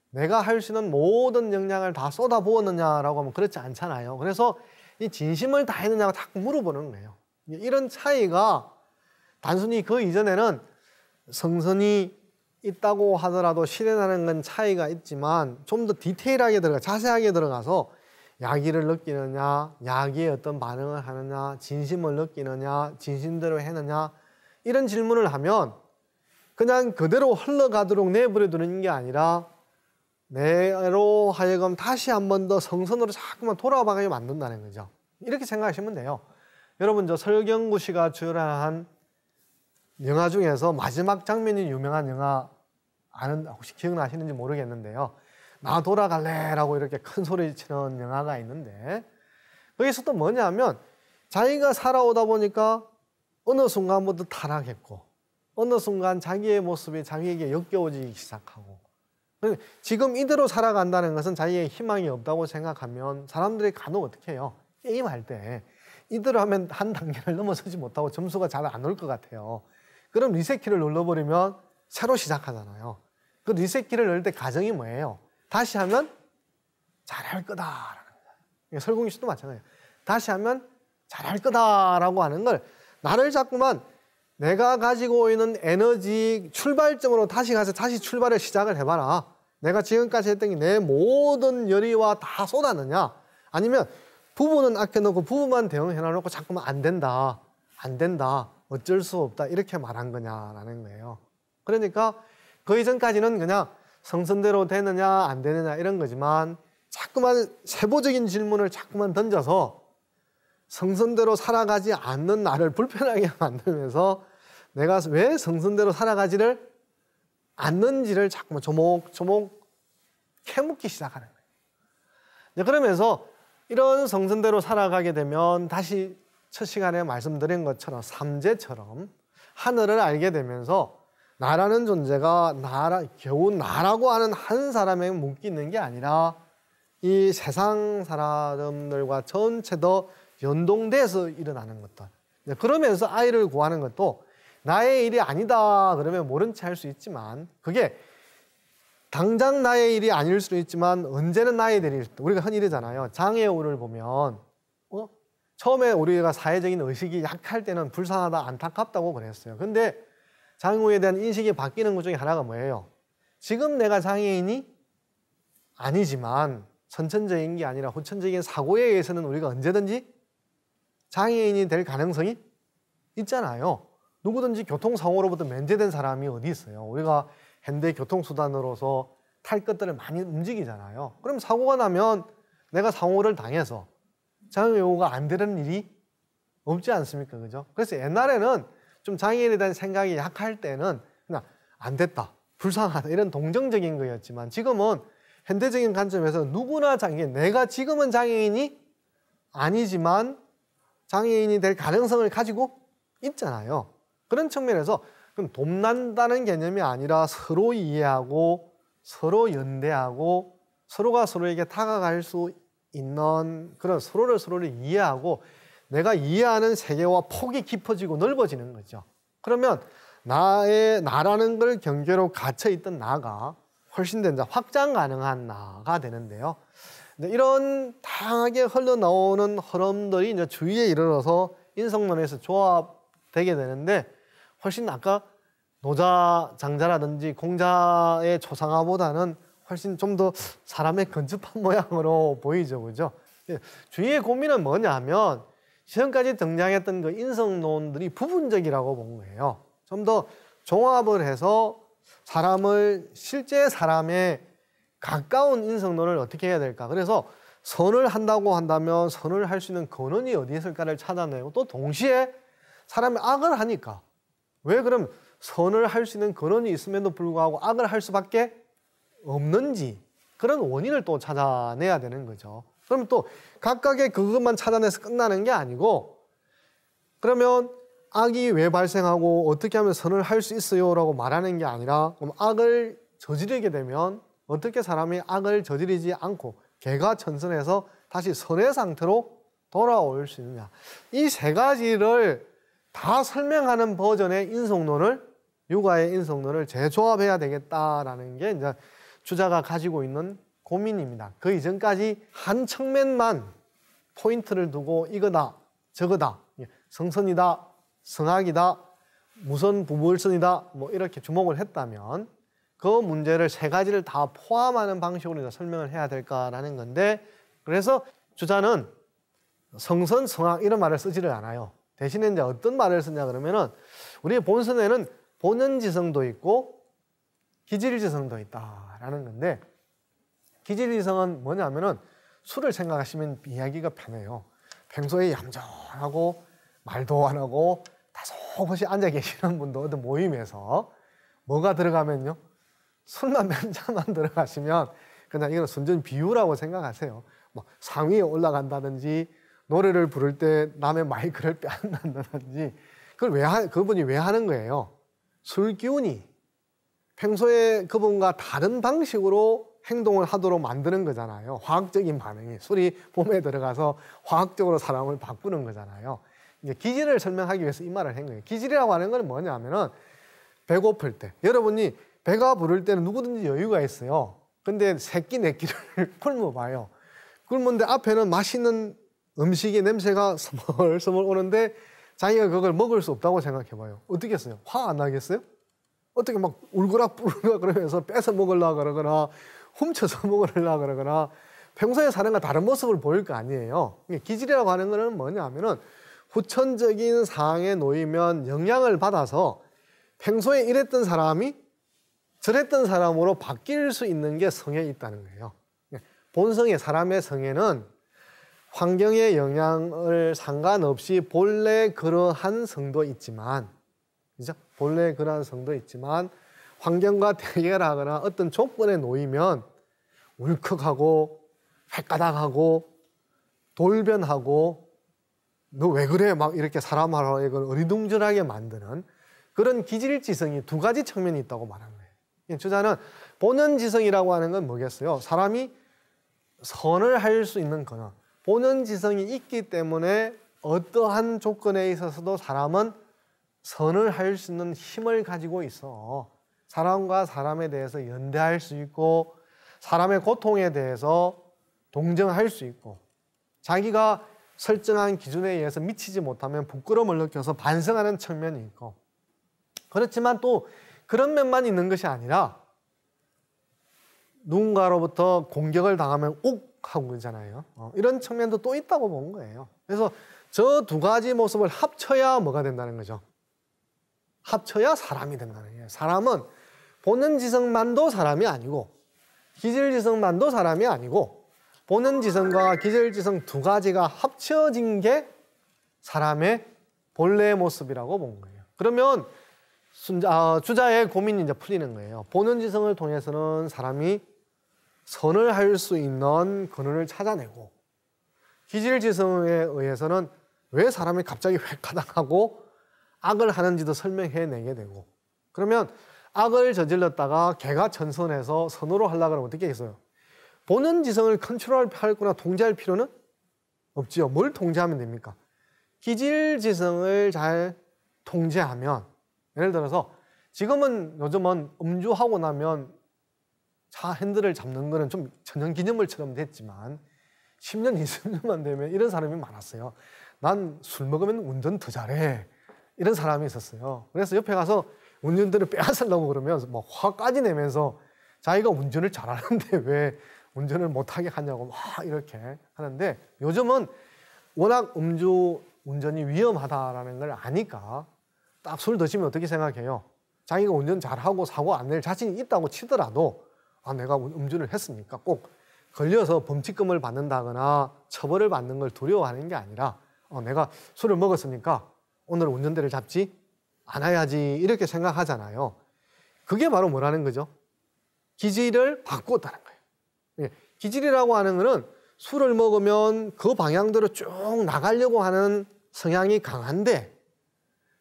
내가 할 수 있는 모든 역량을 다 쏟아부었느냐라고 하면 그렇지 않잖아요. 그래서 이 진심을 다했느냐고 자꾸 물어보는 거예요. 이런 차이가 단순히 그 이전에는 성선이 있다고 하더라도 실현하는 건 차이가 있지만 좀 더 디테일하게 자세하게 들어가서 야기를 느끼느냐, 야기에 어떤 반응을 하느냐, 진심을 느끼느냐, 진심대로 했느냐 이런 질문을 하면 그냥 그대로 흘러가도록 내버려 두는 게 아니라 내로 하여금 다시 한 번 더 성선으로 자꾸만 돌아가게 만든다는 거죠. 이렇게 생각하시면 돼요. 여러분 저 설경구 씨가 출연한 영화 중에서 마지막 장면이 유명한 영화 혹시 기억나시는지 모르겠는데요. 나 돌아갈래라고 이렇게 큰 소리 치는 영화가 있는데 거기서 또 뭐냐면 자기가 살아오다 보니까 어느 순간부터 타락했고 어느 순간 자기의 모습이 자기에게 역겨워지기 시작하고 지금 이대로 살아간다는 것은 자기의 희망이 없다고 생각하면 사람들이 간혹 어떻게 해요? 게임할 때 이대로 하면 한 단계를 넘어서지 못하고 점수가 잘 안 올 것 같아요. 그럼 리셋키를 눌러버리면 새로 시작하잖아요. 그 리셋키를 누를 때 가정이 뭐예요? 다시 하면 잘할 거다라는 거예요. 설국유 씨도 마찬가지예요. 다시 하면 잘할 거다라고 하는 걸 나를 자꾸만 내가 가지고 있는 에너지 출발점으로 다시 가서 다시 출발을 시작을 해봐라. 내가 지금까지 했던 게 내 모든 열의와 다 쏟았느냐? 아니면 부부는 아껴놓고 부부만 대응해놔놓고 자꾸만 안 된다. 어쩔 수 없다. 이렇게 말한 거냐라는 거예요. 그러니까 그 이전까지는 그냥 성선대로 되느냐 안 되느냐 이런 거지만 자꾸만 세부적인 질문을 자꾸만 던져서 성선대로 살아가지 않는 나를 불편하게 만들면서 내가 왜 성선대로 살아가지를 않는지를 자꾸 조목조목 캐묻기 시작하는 거예요. 이제 그러면서 이런 성선대로 살아가게 되면 다시 첫 시간에 말씀드린 것처럼 삼재처럼 하늘을 알게 되면서 나라는 존재가 겨우 나라고 하는 한 사람에게 묶이는 게 아니라 이 세상 사람들과 전체 더 연동돼서 일어나는 것들. 그러면서 아이를 구하는 것도 나의 일이 아니다 그러면 모른 채 할 수 있지만 그게 당장 나의 일이 아닐 수도 있지만 언제는 나의 일일 때 우리가 흔히 이러잖아요. 장애우를 보면 처음에 우리가 사회적인 의식이 약할 때는 불쌍하다 안타깝다고 그랬어요. 근데 장애우에 대한 인식이 바뀌는 것 중에 하나가 뭐예요? 지금 내가 장애인이 아니지만 선천적인 게 아니라 후천적인 사고에 의해서는 우리가 언제든지 장애인이 될 가능성이 있잖아요. 누구든지 교통사고로부터 면제된 사람이 어디 있어요? 우리가 현대 교통수단으로서 탈 것들을 많이 움직이잖아요. 그럼 사고가 나면 내가 사고를 당해서 장애우가 안 되는 일이 없지 않습니까? 그죠? 그래서 옛날에는 좀 장애인에 대한 생각이 약할 때는 그냥 안 됐다, 불쌍하다 이런 동정적인 거였지만 지금은 현대적인 관점에서 누구나 장애인, 내가 지금은 장애인이 아니지만 장애인이 될 가능성을 가지고 있잖아요. 그런 측면에서 그럼 돕는다는 개념이 아니라 서로 이해하고 서로 연대하고 서로가 서로에게 다가갈 수 있는 그런 서로를 이해하고 내가 이해하는 세계와 폭이 깊어지고 넓어지는 거죠. 그러면 나라는 걸 경계로 갇혀있던 나가 훨씬 더 이제 확장 가능한 나가 되는데요. 이런 다양하게 흘러나오는 흐름들이 이제 주위에 이르러서 인성론에서 조합되게 되는데 훨씬 아까 노자, 장자라든지 공자의 초상화보다는 훨씬 좀 더 사람의 건축한 모양으로 보이죠, 그죠? 주위의 고민은 뭐냐 하면 지금까지 등장했던 그 인성론들이 부분적이라고 본 거예요. 좀 더 종합을 해서 실제 사람의 가까운 인성론을 어떻게 해야 될까? 그래서 선을 한다고 한다면 선을 할 수 있는 근원이 어디에 있을까를 찾아내고 또 동시에 사람이 악을 하니까 왜 그럼 선을 할 수 있는 근원이 있음에도 불구하고 악을 할 수밖에 없는지 그런 원인을 또 찾아내야 되는 거죠. 그럼 또 각각의 그것만 찾아내서 끝나는 게 아니고 그러면 악이 왜 발생하고 어떻게 하면 선을 할 수 있어요? 라고 말하는 게 아니라 그럼 악을 저지르게 되면 어떻게 사람이 악을 저지르지 않고 개가천선해서 다시 선의 상태로 돌아올 수 있느냐. 이 세 가지를 다 설명하는 버전의 육아의 인성론을 재조합해야 되겠다라는 게 이제 주자가 가지고 있는 고민입니다. 그 이전까지 한 측면만 포인트를 두고 이거다, 저거다, 성선이다, 성악이다, 무선 부불선이다 뭐 이렇게 주목을 했다면 그 문제를 세 가지를 다 포함하는 방식으로 설명을 해야 될까라는 건데 그래서 주자는 성선, 성악 이런 말을 쓰지를 않아요. 대신에 이제 어떤 말을 쓰냐 그러면은 우리의 본선에는 본연지성도 있고 기질지성도 있다라는 건데 기질지성은 뭐냐면은 술을 생각하시면 이야기가 편해요. 평소에 얌전하고 말도 안 하고 다소곳이 앉아 계시는 분도 어떤 모임에서 뭐가 들어가면요? 술만 몇 잔만 들어가시면 그냥 이건 순전 비유라고 생각하세요. 뭐 상위에 올라간다든지 노래를 부를 때 남의 마이크를 빼앗는다든지 그분이 왜 하는 거예요? 술 기운이 평소에 그분과 다른 방식으로 행동을 하도록 만드는 거잖아요. 화학적인 반응이 술이 몸에 들어가서 화학적으로 사람을 바꾸는 거잖아요. 이제 기질을 설명하기 위해서 이 말을 한 거예요. 기질이라고 하는 건 뭐냐면은 배고플 때 여러분이 배가 부를 때는 누구든지 여유가 있어요. 근데 새끼 네 끼를 굶어봐요. 굶는데 앞에는 맛있는 음식의 냄새가 스멀스멀 오는데 자기가 그걸 먹을 수 없다고 생각해봐요. 어떻게 했어요? 화 안 나겠어요? 어떻게 막 울거락 부르거나 그러면서 뺏어 먹으려고 그러거나 훔쳐서 먹으려고 그러거나 평소에 사는 거 다른 모습을 보일 거 아니에요. 기질이라고 하는 거는 뭐냐면은 후천적인 상황에 놓이면 영향을 받아서 평소에 이랬던 사람이 저랬던 사람으로 바뀔 수 있는 게 성에 있다는 거예요. 본성의 사람의 성에는 환경의 영향을 상관없이 본래 그러한 성도 있지만, 그죠? 본래 그러한 성도 있지만 환경과 대결하거나 어떤 조건에 놓이면 울컥하고 획가닥하고 돌변하고 너 왜 그래? 막 이렇게 사람을 어리둥절하게 만드는 그런 기질지성이 두 가지 측면이 있다고 말하는 거예요. 주자는 본연지성이라고 하는 건 뭐겠어요? 사람이 선을 할 수 있는 거는 본연지성이 있기 때문에 어떠한 조건에 있어서도 사람은 선을 할 수 있는 힘을 가지고 있어. 사람과 사람에 대해서 연대할 수 있고 사람의 고통에 대해서 동정할 수 있고 자기가 설정한 기준에 의해서 미치지 못하면 부끄러움을 느껴서 반성하는 측면이 있고 그렇지만 또 그런 면만 있는 것이 아니라 누군가로부터 공격을 당하면 욱 하고 그러잖아요. 이런 측면도 또 있다고 본 거예요. 그래서 저 두 가지 모습을 합쳐야 뭐가 된다는 거죠. 합쳐야 사람이 된다는 거예요. 사람은 본연지성만도 사람이 아니고 기질지성만도 사람이 아니고 본연지성과 기질지성 두 가지가 합쳐진 게 사람의 본래의 모습이라고 본 거예요. 그러면 주자의 고민이 이제 풀리는 거예요. 본연지성을 통해서는 사람이 선을 할 수 있는 근원을 찾아내고 기질지성에 의해서는 왜 사람이 갑자기 획가닥하고 악을 하는지도 설명해내게 되고 그러면 악을 저질렀다가 개가천선해서 선으로 하려고 하면 어떻게 했어요? 본연지성을 컨트롤할 거나 통제할 필요는 없지요. 뭘 통제하면 됩니까? 기질지성을 잘 통제하면 예를 들어서 지금은 요즘은 음주하고 나면 차 핸들을 잡는 거는 좀 천연기념물처럼 됐지만 10년, 20년만 되면 이런 사람이 많았어요. 난 술 먹으면 운전 더 잘해. 이런 사람이 있었어요. 그래서 옆에 가서 운전대를 빼앗으려고 그러면 뭐 화까지 내면서 자기가 운전을 잘하는데 왜 운전을 못하게 하냐고 막 이렇게 하는데 요즘은 워낙 운전이 위험하다라는 걸 아니까 딱 술 드시면 어떻게 생각해요? 자기가 운전 잘하고 사고 안 낼 자신이 있다고 치더라도 내가 음주를 했으니까 꼭 걸려서 범칙금을 받는다거나 처벌을 받는 걸 두려워하는 게 아니라 내가 술을 먹었으니까 오늘 운전대를 잡지 않아야지 이렇게 생각하잖아요. 그게 바로 뭐라는 거죠? 기질을 바꿨다는 거예요. 기질이라고 하는 거는 술을 먹으면 그 방향대로 쭉 나가려고 하는 성향이 강한데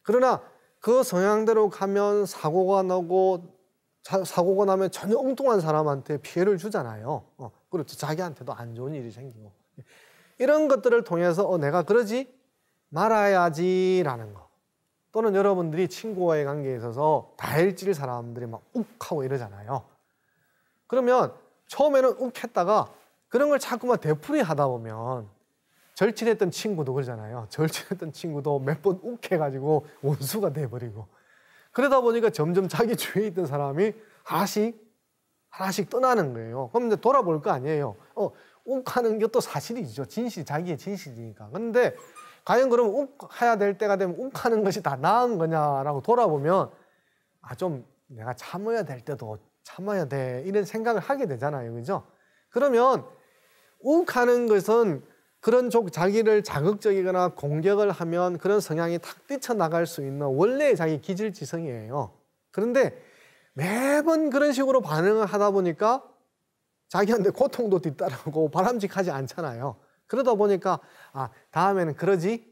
그러나 그 성향대로 가면 사고가 나면 전혀 엉뚱한 사람한테 피해를 주잖아요. 그리고 자기한테도 안 좋은 일이 생기고 이런 것들을 통해서 내가 그러지 말아야지라는 거 또는 여러분들이 친구와의 관계에 있어서 다혈질 사람들이 막 욱하고 이러잖아요. 그러면 처음에는 욱했다가 그런 걸 자꾸만 되풀이하다 보면 절친했던 친구도 그러잖아요. 절친했던 친구도 몇 번 욱해가지고 원수가 돼버리고 그러다 보니까 점점 자기 주위에 있던 사람이 하나씩 떠나는 거예요. 그럼 이제 돌아볼 거 아니에요. 욱하는 게 또 사실이죠. 자기의 진실이니까. 그런데 과연 그러면 욱해야 될 때가 되면 욱하는 것이 다 나은 거냐라고 돌아보면 좀 내가 참아야 될 때도 참아야 돼 이런 생각을 하게 되잖아요. 그죠? 그러면 욱하는 것은 그런 자기를 자극적이거나 공격을 하면 그런 성향이 탁 뛰쳐나갈 수 있는 원래의 자기 기질지성이에요. 그런데 매번 그런 식으로 반응을 하다 보니까 자기한테 고통도 뒤따르고 바람직하지 않잖아요. 그러다 보니까 다음에는 그러지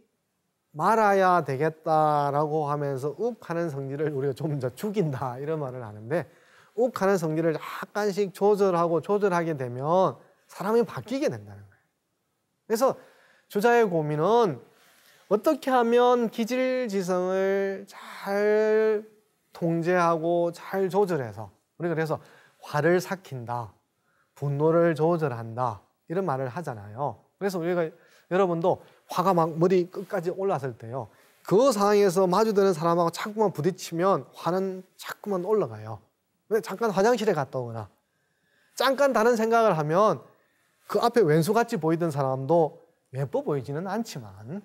말아야 되겠다라고 하면서 욱하는 성질을 우리가 좀 더 죽인다 이런 말을 하는데 욱하는 성질을 약간씩 조절하게 되면 사람이 바뀌게 된다는 거예요. 그래서 주자의 고민은 어떻게 하면 기질지성을 잘 통제하고 잘 조절해서 우리가 그래서 화를 삭힌다, 분노를 조절한다 이런 말을 하잖아요. 그래서 우리가 여러분도 화가 막 머리 끝까지 올랐을 때요. 그 상황에서 마주되는 사람하고 자꾸만 부딪히면 화는 자꾸만 올라가요. 왜? 잠깐 화장실에 갔다 오거나 잠깐 다른 생각을 하면 그 앞에 왼수같이 보이던 사람도 예뻐 보이지는 않지만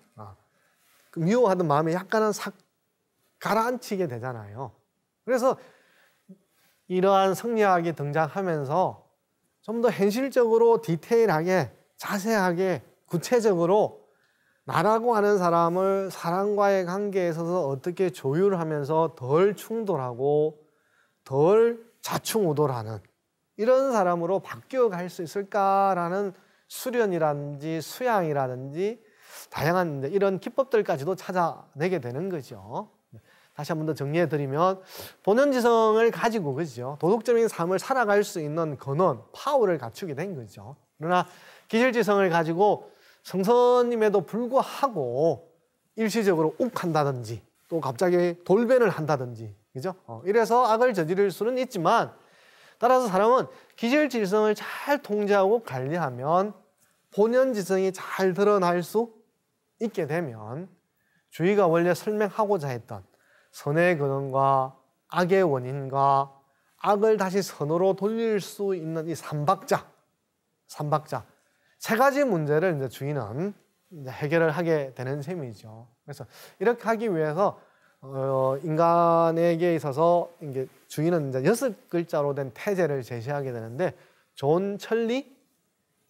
그 미워하던 마음이 약간은 싹 가라앉히게 되잖아요. 그래서 이러한 성리학이 등장하면서 좀 더 현실적으로 디테일하게 자세하게 구체적으로 나라고 하는 사람을 사람과의 관계에 있어서 어떻게 조율하면서 덜 충돌하고 덜 좌충우돌하는 이런 사람으로 바뀌어갈 수 있을까라는 수련이라든지 수양이라든지 다양한 이런 기법들까지도 찾아내게 되는 거죠. 다시 한 번 더 정리해드리면 본연지성을 가지고 그죠? 도덕적인 삶을 살아갈 수 있는 근원, 파워를 갖추게 된 거죠. 그러나 기질지성을 가지고 성선임에도 불구하고 일시적으로 욱한다든지 또 갑자기 돌변을 한다든지 그죠? 이래서 악을 저지를 수는 있지만 따라서 사람은 기질지성을 잘 통제하고 관리하면 본연지성이 잘 드러날 수 있게 되면 주의가 원래 설명하고자 했던 선의 근원과 악의 원인과 악을 다시 선으로 돌릴 수 있는 이 삼박자 세 가지 문제를 이제 주의는 이제 해결을 하게 되는 셈이죠. 그래서 이렇게 하기 위해서 인간에게 있어서 이게 주의는 이제 6글자로 된 태제를 제시하게 되는데 존천리,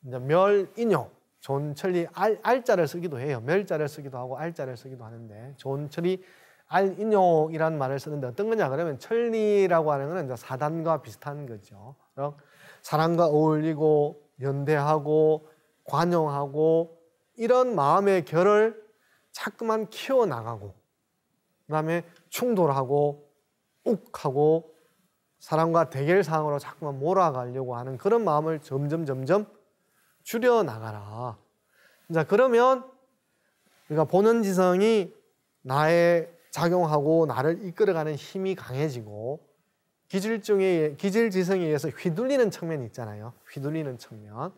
이제 멸인용, 존천리 알자를 쓰기도 해요. 멸자를 쓰기도 하고 알자를 쓰기도 하는데 존천리 알인용이라는 말을 쓰는데 어떤 거냐 그러면 천리라고 하는 거는 이제 사단과 비슷한 거죠. 사람과 어울리고 연대하고 관용하고 이런 마음의 결을 자꾸만 키워나가고 그다음에 충돌하고 욱하고 사람과 대결상으로 자꾸만 몰아가려고 하는 그런 마음을 점점 줄여나가라. 자, 그러면 우리가 본연지성이 나의 작용하고 나를 이끌어가는 힘이 강해지고 기질지성에 의해서 휘둘리는 측면이 있잖아요. 휘둘리는 측면.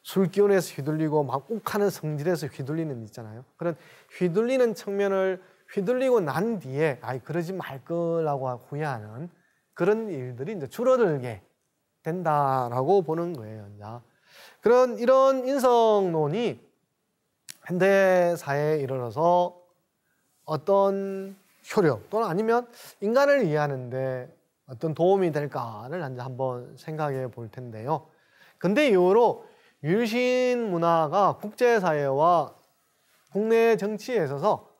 술기운에서 휘둘리고 막 욱하는 성질에서 휘둘리는 있잖아요. 그런 휘둘리는 측면을 휘둘리고 난 뒤에 그러지 말 거라고 후회하는 그런 일들이 이제 줄어들게 된다라고 보는 거예요. 이런 인성론이 현대사회에 이르러서 어떤 효력 또는 아니면 인간을 이해하는데 어떤 도움이 될까를 한번 생각해 볼 텐데요. 근대 이후로 유신 문화가 국제사회와 국내 정치에 있어서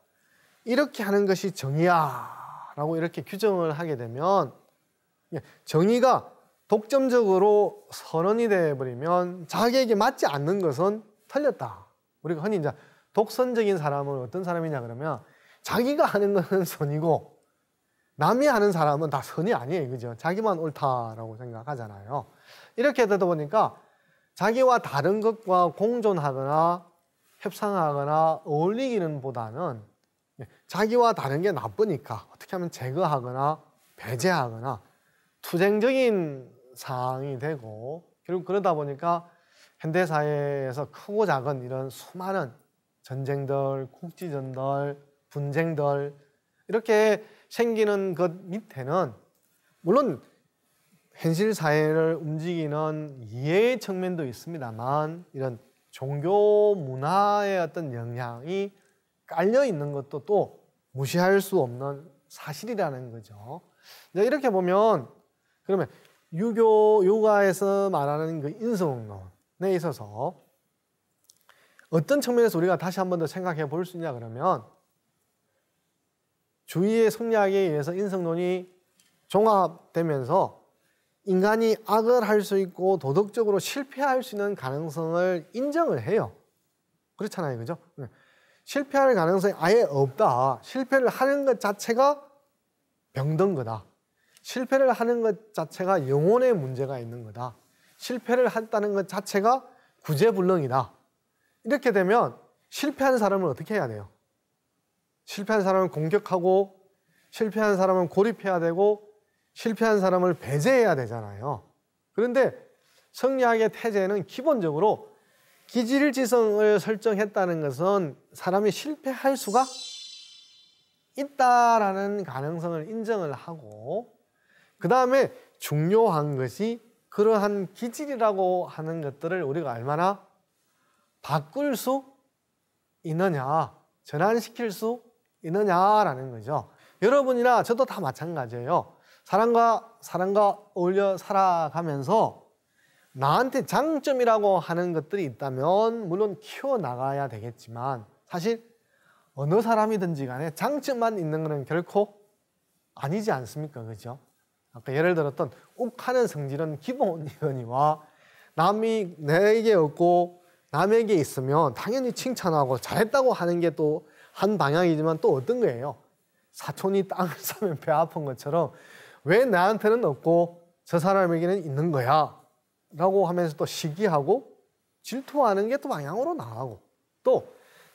이렇게 하는 것이 정의야라고 이렇게 규정을 하게 되면 정의가 독점적으로 선언이 되어버리면 자기에게 맞지 않는 것은 틀렸다. 우리가 흔히 이제 독선적인 사람은 어떤 사람이냐 그러면 자기가 하는 것은 선이고 남이 하는 사람은 다 선이 아니에요. 그죠? 자기만 옳다라고 생각하잖아요. 이렇게 되다 보니까 자기와 다른 것과 공존하거나 협상하거나 어울리기는 보다는 자기와 다른 게 나쁘니까 어떻게 하면 제거하거나 배제하거나 투쟁적인 상황이 되고 결국 그러다 보니까 현대사회에서 크고 작은 이런 수많은 전쟁들, 국지전들, 분쟁들 이렇게 생기는 것 밑에는 물론 현실 사회를 움직이는 이해의 측면도 있습니다만 이런 종교 문화의 어떤 영향이 깔려 있는 것도 또 무시할 수 없는 사실이라는 거죠. 이렇게 보면 그러면 유가에서 말하는 그 인성론에 있어서 어떤 측면에서 우리가 다시 한 번 더 생각해 볼 수 있냐 그러면 주위의 성리학에 의해서 인성론이 종합되면서 인간이 악을 할 수 있고 도덕적으로 실패할 수 있는 가능성을 인정을 해요. 그렇잖아요. 그죠? 실패할 가능성이 아예 없다. 실패를 하는 것 자체가 병든 거다. 실패를 하는 것 자체가 영혼의 문제가 있는 거다. 실패를 했다는 것 자체가 구제불능이다. 이렇게 되면 실패한 사람은 어떻게 해야 돼요? 실패한 사람은 공격하고 실패한 사람은 고립해야 되고 실패한 사람을 배제해야 되잖아요. 그런데 성리학의 태제는 기본적으로 기질지성을 설정했다는 것은 사람이 실패할 수가 있다라는 가능성을 인정을 하고 그 다음에 중요한 것이 그러한 기질이라고 하는 것들을 우리가 얼마나 바꿀 수 있느냐, 전환시킬 수 있느냐라는 거죠. 여러분이나 저도 다 마찬가지예요. 사람과 어울려 살아가면서 나한테 장점이라고 하는 것들이 있다면 물론 키워나가야 되겠지만 사실 어느 사람이든지 간에 장점만 있는 것은 결코 아니지 않습니까? 그죠? 아까 예를 들었던 욱하는 성질은 기본이거니와 남이 내게 없고 남에게 있으면 당연히 칭찬하고 잘했다고 하는 게 또 한 방향이지만 또 어떤 거예요? 사촌이 땅을 사면 배 아픈 것처럼 왜 나한테는 없고 저 사람에게는 있는 거야? 라고 하면서 또 시기하고 질투하는 게 또 방향으로 나가고 또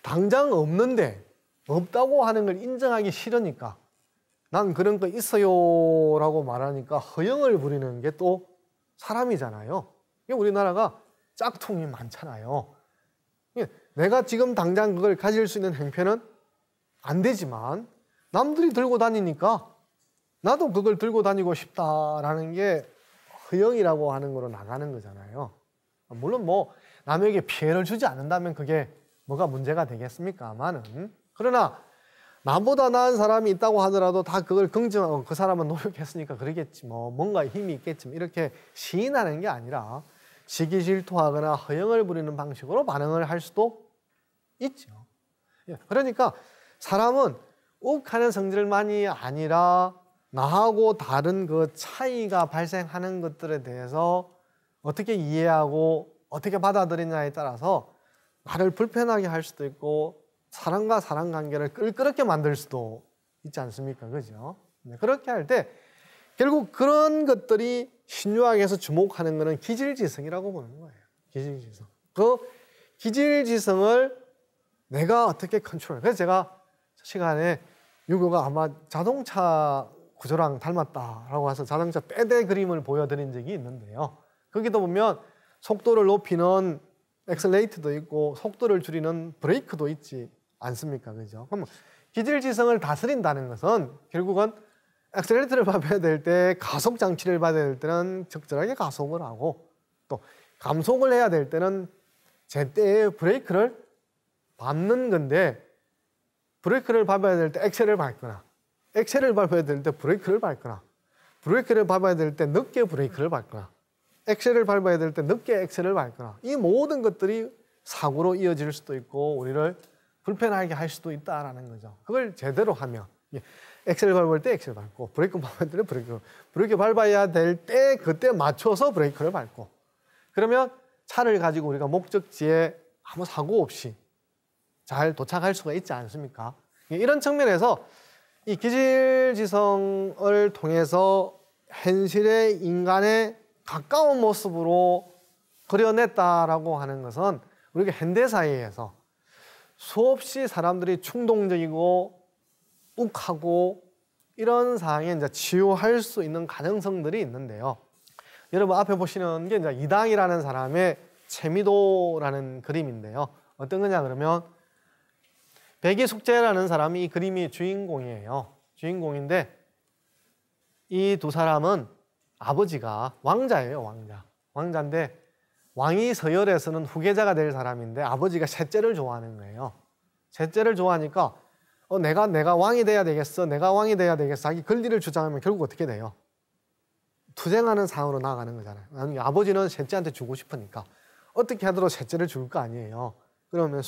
당장 없는데 없다고 하는 걸 인정하기 싫으니까 난 그런 거 있어요 라고 말하니까 허영을 부리는 게 또 사람이잖아요. 우리나라가 짝퉁이 많잖아요. 내가 지금 당장 그걸 가질 수 있는 형편은 안 되지만 남들이 들고 다니니까 나도 그걸 들고 다니고 싶다라는 게 허영이라고 하는 거로 나가는 거잖아요. 물론 뭐 남에게 피해를 주지 않는다면 그게 뭐가 문제가 되겠습니까마는 그러나 나보다 나은 사람이 있다고 하더라도 다 그걸 긍정하고 그 사람은 노력했으니까 그러겠지 뭐 뭔가 힘이 있겠지 이렇게 시인하는 게 아니라 시기 질투하거나 허영을 부리는 방식으로 반응을 할 수도 있죠. 그러니까 사람은 욱하는 성질만이 아니라 나하고 다른 그 차이가 발생하는 것들에 대해서 어떻게 이해하고 어떻게 받아들이냐에 따라서 나를 불편하게 할 수도 있고 사람과 사람 관계를 끌끄럽게 만들 수도 있지 않습니까? 그죠? 그렇게 할 때 결국 그런 것들이 신유학에서 주목하는 것은 기질지성이라고 보는 거예요. 기질지성. 그 기질지성을 내가 어떻게 컨트롤. 그래서 제가 시간에 유교가 아마 자동차 구조랑 닮았다라고 해서 자동차 빼대 그림을 보여드린 적이 있는데요. 거기도 보면 속도를 높이는 엑셀레이터도 있고 속도를 줄이는 브레이크도 있지 않습니까? 그죠? 그럼 기질지성을 다스린다는 것은 결국은 엑셀레이터를 밟아야 될 때 가속 장치를 받아야 될 때는 적절하게 가속을 하고 또 감속을 해야 될 때는 제때에 브레이크를 밟는 건데 브레이크를 밟아야 될 때 엑셀을 밟거나 엑셀을 밟아야 될 때 브레이크를 밟거나 브레이크를 밟아야 될 때 늦게 브레이크를 밟거나 엑셀을 밟아야 될 때 늦게 엑셀을 밟거나 이 모든 것들이 사고로 이어질 수도 있고 우리를 불편하게 할 수도 있다라는 거죠. 그걸 제대로 하면 엑셀 밟을 때 엑셀 밟고 브레이크 밟을 때 브레이크 밟아야 될 때 그때 맞춰서 브레이크를 밟고 그러면 차를 가지고 우리가 목적지에 아무 사고 없이 잘 도착할 수가 있지 않습니까? 이런 측면에서 이 기질지성을 통해서 현실의 인간의 가까운 모습으로 그려냈다라고 하는 것은 우리가 현대사회에서 수없이 사람들이 충동적이고 욱하고 이런 상황에 이제 치유할 수 있는 가능성들이 있는데요. 여러분 앞에 보시는 게 이제 이당이라는 사람의 채미도라는 그림인데요. 어떤 거냐 그러면 백이숙제라는 사람이 이 그림이 주인공이에요. 주인공인데 이 두 사람은 아버지가 왕자예요. 왕자인데 왕이 서열에서는 후계자가 될 사람인데 아버지가 셋째를 좋아하는 거예요. 셋째를 좋아하니까 내가 왕이 돼야 되겠어. 내가 왕이 돼야 되겠어. 자기 권리를 주장하면 결국 어떻게 돼요? 투쟁하는 상황으로 나아가는 거잖아요. 아버지는 셋째한테 주고 싶으니까 어떻게 하더라도 셋째를 줄 거 아니에요. 그러면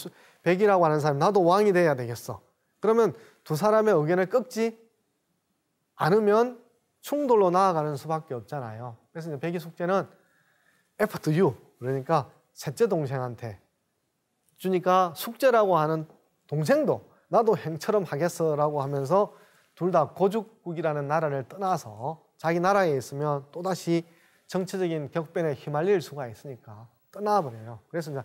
백이라고 하는 사람이 나도 왕이 돼야 되겠어. 그러면 두 사람의 의견을 꺾지 않으면 충돌로 나아가는 수밖에 없잖아요. 그래서 이제 백이 숙제는 F to you 그러니까 셋째 동생한테 주니까 숙제라고 하는 동생도 나도 형처럼 하겠어라고 하면서 둘 다 고죽국이라는 나라를 떠나서 자기 나라에 있으면 또다시 정치적인 격변에 휘말릴 수가 있으니까 떠나버려요. 그래서 이제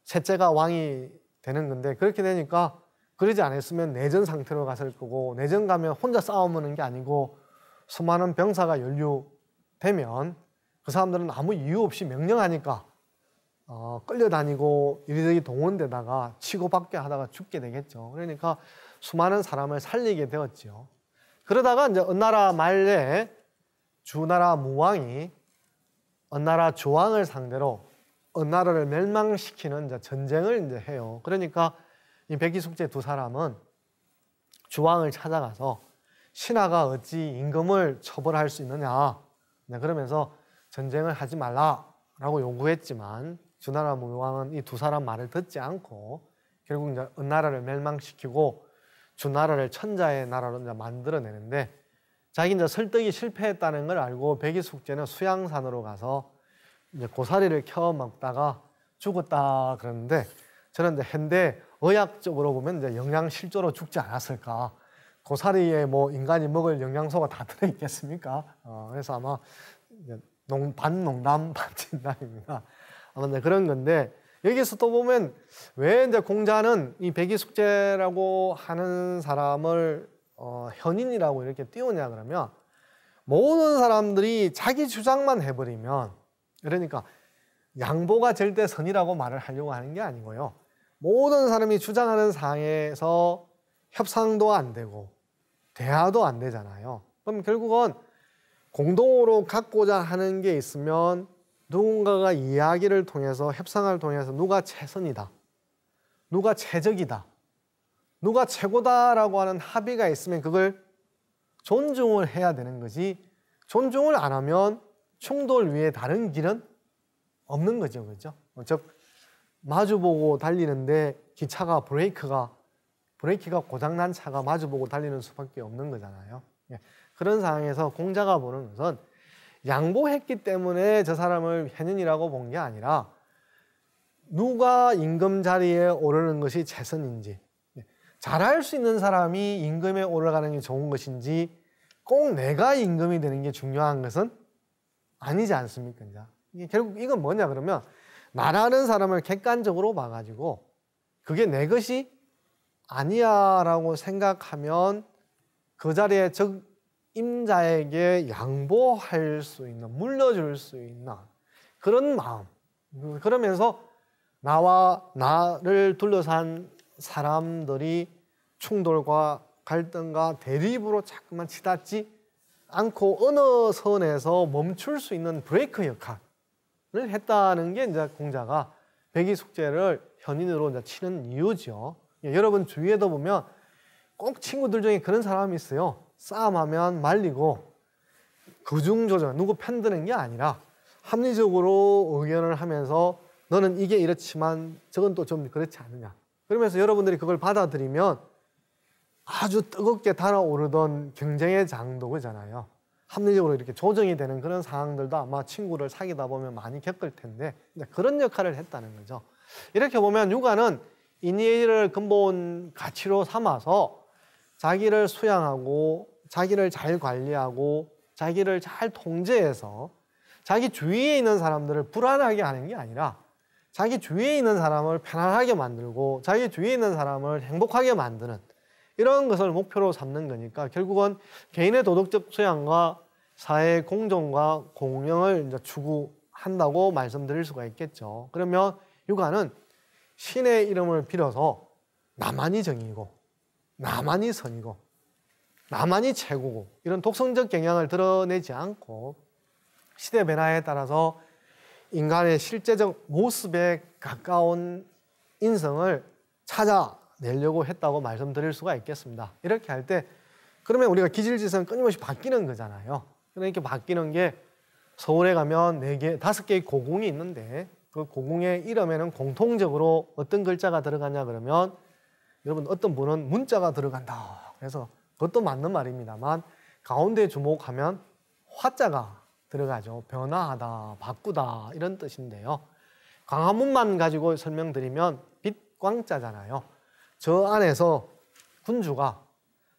셋째가 왕이 되는 건데 그렇게 되니까 그러지 않았으면 내전 상태로 갔을 거고 내전 가면 혼자 싸우는 게 아니고 수많은 병사가 연루되면 그 사람들은 아무 이유 없이 명령하니까 끌려다니고 이리저리 동원되다가 치고받게 하다가 죽게 되겠죠. 그러니까 수많은 사람을 살리게 되었죠. 그러다가 이제 은나라 말에 주나라 무왕이 은나라 주왕을 상대로 은나라를 멸망시키는 이제 전쟁을 이제 해요. 그러니까 이 백이숙제 두 사람은 주왕을 찾아가서 신하가 어찌 임금을 처벌할 수 있느냐. 그러면서 전쟁을 하지 말라라고 요구했지만 주나라 무왕은 이 두 사람 말을 듣지 않고 결국 이제 은나라를 멸망시키고 주나라를 천자의 나라로 이제 만들어내는데 자기 이제 설득이 실패했다는 걸 알고 백이숙제는 수양산으로 가서 이제 고사리를 켜 먹다가 죽었다 그러는데, 저는 이제 현대 의학적으로 보면 이제 영양실조로 죽지 않았을까. 고사리에 뭐 인간이 먹을 영양소가 다 들어있겠습니까? 그래서 아마 반농담 반진담입니다. 아마 이제 그런 건데, 여기서 또 보면 왜 이제 공자는 이 백이숙제라고 하는 사람을 현인이라고 이렇게 띄우냐 그러면, 모든 사람들이 자기 주장만 해버리면, 그러니까 양보가 절대 선이라고 말을 하려고 하는 게 아니고요. 모든 사람이 주장하는 사항에서 협상도 안 되고 대화도 안 되잖아요. 그럼 결국은 공동으로 갖고자 하는 게 있으면 누군가가 이야기를 통해서, 협상을 통해서 누가 최선이다, 누가 최적이다, 누가 최고다라고 하는 합의가 있으면 그걸 존중을 해야 되는 거지, 존중을 안 하면 충돌 위에 다른 길은 없는 거죠. 그렇죠? 즉 마주보고 달리는데 기차가 브레이크가 고장난 차가 마주보고 달리는 수밖에 없는 거잖아요. 그런 상황에서 공자가 보는 것은 양보했기 때문에 저 사람을 현인이라고 본 게 아니라 누가 임금 자리에 오르는 것이 최선인지, 잘할 수 있는 사람이 임금에 올라가는 게 좋은 것인지, 꼭 내가 임금이 되는 게 중요한 것은 아니지 않습니까? 결국 이건 뭐냐 그러면, 말하는 사람을 객관적으로 봐가지고 그게 내 것이 아니야 라고 생각하면 그 자리에 적임자에게 양보할 수 있는, 물려줄 수 있는 그런 마음, 그러면서 나를 둘러싼 사람들이 충돌과 갈등과 대립으로 자꾸만 치닫지 않고 어느 선에서 멈출 수 있는 브레이크 역할을 했다는 게 이제 공자가 백이숙제를 현인으로 이제 치는 이유죠. 여러분 주위에도 보면 꼭 친구들 중에 그런 사람이 있어요. 싸움하면 말리고 그중조정, 누구 편드는 게 아니라 합리적으로 의견을 하면서 너는 이게 이렇지만 저건 또 좀 그렇지 않느냐. 그러면서 여러분들이 그걸 받아들이면 아주 뜨겁게 달아오르던 경쟁의 장도잖아요. 합리적으로 이렇게 조정이 되는 그런 상황들도 아마 친구를 사귀다 보면 많이 겪을 텐데, 그런 역할을 했다는 거죠. 이렇게 보면 육아는 인의를 근본 가치로 삼아서 자기를 수양하고 자기를 잘 관리하고 자기를 잘 통제해서 자기 주위에 있는 사람들을 불안하게 하는 게 아니라 자기 주위에 있는 사람을 편안하게 만들고 자기 주위에 있는 사람을 행복하게 만드는 이런 것을 목표로 삼는 거니까, 결국은 개인의 도덕적 수양과 사회의 공정과 공영을 이제 추구한다고 말씀드릴 수가 있겠죠. 그러면 육아는 신의 이름을 빌어서 나만이 정이고 나만이 선이고 나만이 최고고 이런 독선적 경향을 드러내지 않고 시대 변화에 따라서 인간의 실제적 모습에 가까운 인성을 찾아내려고 했다고 말씀드릴 수가 있겠습니다. 이렇게 할 때 그러면 우리가 기질지선 끊임없이 바뀌는 거잖아요. 그러니까 바뀌는 게, 서울에 가면 5개의 고궁이 있는데 그 고궁의 이름에는 공통적으로 어떤 글자가 들어가냐 그러면, 여러분 어떤 분은 문자가 들어간다. 그래서 그것도 맞는 말입니다만 가운데 주목하면 화자가 들어가죠. 변화하다, 바꾸다 이런 뜻인데요. 광화문만 가지고 설명드리면 빛광자잖아요. 저 안에서 군주가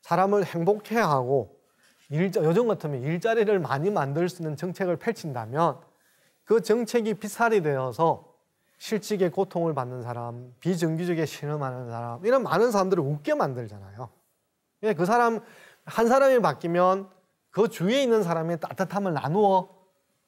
사람을 행복해 하고 요즘 같으면 일자리를 많이 만들 수 있는 정책을 펼친다면 그 정책이 빛살이 되어서 실직의 고통을 받는 사람, 비정규직에 신음하는 사람, 이런 많은 사람들을 웃게 만들잖아요. 그 사람 한 사람이 바뀌면 그 주위에 있는 사람의 따뜻함을 나누어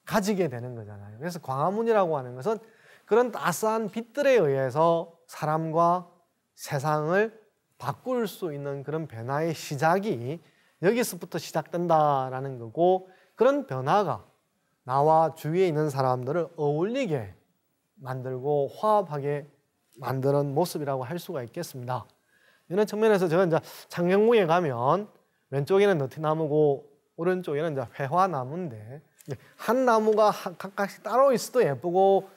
가지게 되는 거잖아요. 그래서 광화문이라고 하는 것은 그런 따스한 빛들에 의해서 사람과 세상을 바꿀 수 있는 그런 변화의 시작이 여기서부터 시작된다라는 거고, 그런 변화가 나와 주위에 있는 사람들을 어울리게 만들고 화합하게 만드는 모습이라고 할 수가 있겠습니다. 이런 측면에서 제가 이제 창경궁에 가면 왼쪽에는 느티나무고 오른쪽에는 이제 회화나무인데, 한 나무가 각각씩 따로 있어도 예쁘고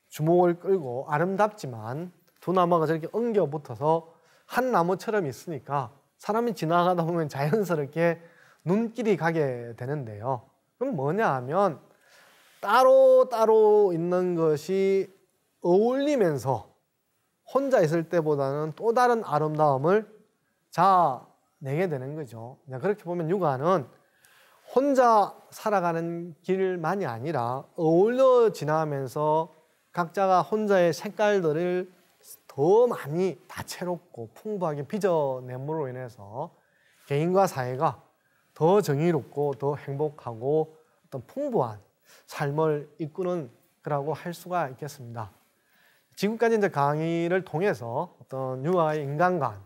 주목을 끌고 아름답지만 두 나무가 저렇게 엉겨 붙어서 한 나무처럼 있으니까 사람이 지나가다 보면 자연스럽게 눈길이 가게 되는데요. 그럼 뭐냐 하면 따로 있는 것이 어울리면서 혼자 있을 때보다는 또 다른 아름다움을 자아내게 되는 거죠. 그렇게 보면 육아는 혼자 살아가는 길만이 아니라 어울려 지나면서 각자가 혼자의 색깔들을 더 많이 다채롭고 풍부하게 빚어냄으로 인해서 개인과 사회가 더 정의롭고 더 행복하고 어떤 풍부한 삶을 이끄는 거라고 할 수가 있겠습니다. 지금까지 이제 강의를 통해서 어떤 육아의 인간관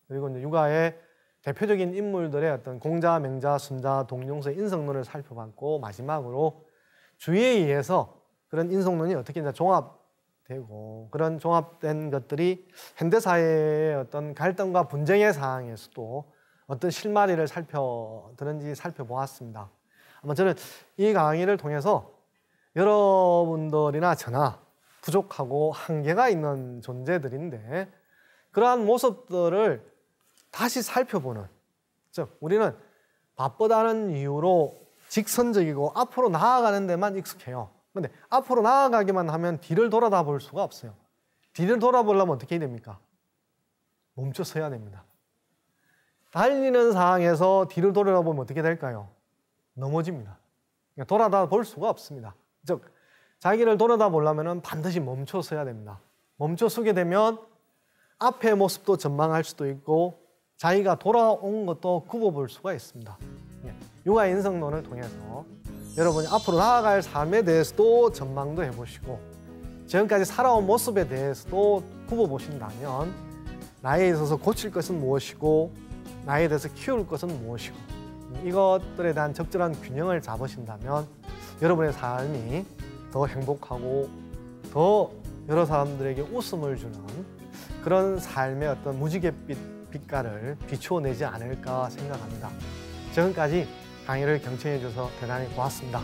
그리고 이제 육아의 대표적인 인물들의 어떤 공자, 맹자, 순자, 동용서의 인성론을 살펴봤고 마지막으로 주의에 의해서 그런 인성론이 어떻게 이제 종합되고 그런 종합된 것들이 현대 사회의 어떤 갈등과 분쟁의 상황에서도 어떤 실마리를 살펴드는지 살펴보았습니다. 아마 저는 이 강의를 통해서 여러분들이나 저나 부족하고 한계가 있는 존재들인데 그러한 모습들을 다시 살펴보는, 즉 우리는 바쁘다는 이유로 직선적이고 앞으로 나아가는 데만 익숙해요. 그런데 앞으로 나아가기만 하면 뒤를 돌아볼 수가 없어요. 뒤를 돌아보려면 어떻게 해야 됩니까? 멈춰 서야 됩니다. 달리는 상황에서 뒤를 돌아보면 어떻게 될까요? 넘어집니다. 돌아볼 수가 없습니다. 즉 자기를 돌아보려면 반드시 멈춰 서야 됩니다. 멈춰 서게 되면 앞의 모습도 전망할 수도 있고 자기가 돌아온 것도 굽어볼 수가 있습니다. 육아 인성론을 통해서 여러분이 앞으로 나아갈 삶에 대해서도 전망도 해보시고 지금까지 살아온 모습에 대해서도 굽어보신다면 나에 있어서 고칠 것은 무엇이고 나에 대해서 키울 것은 무엇이고 이것들에 대한 적절한 균형을 잡으신다면 여러분의 삶이 더 행복하고 더 여러 사람들에게 웃음을 주는 그런 삶의 어떤 무지갯빛 빛깔을 비추어내지 않을까 생각합니다. 지금까지 강의를 경청해 주셔서 대단히 고맙습니다.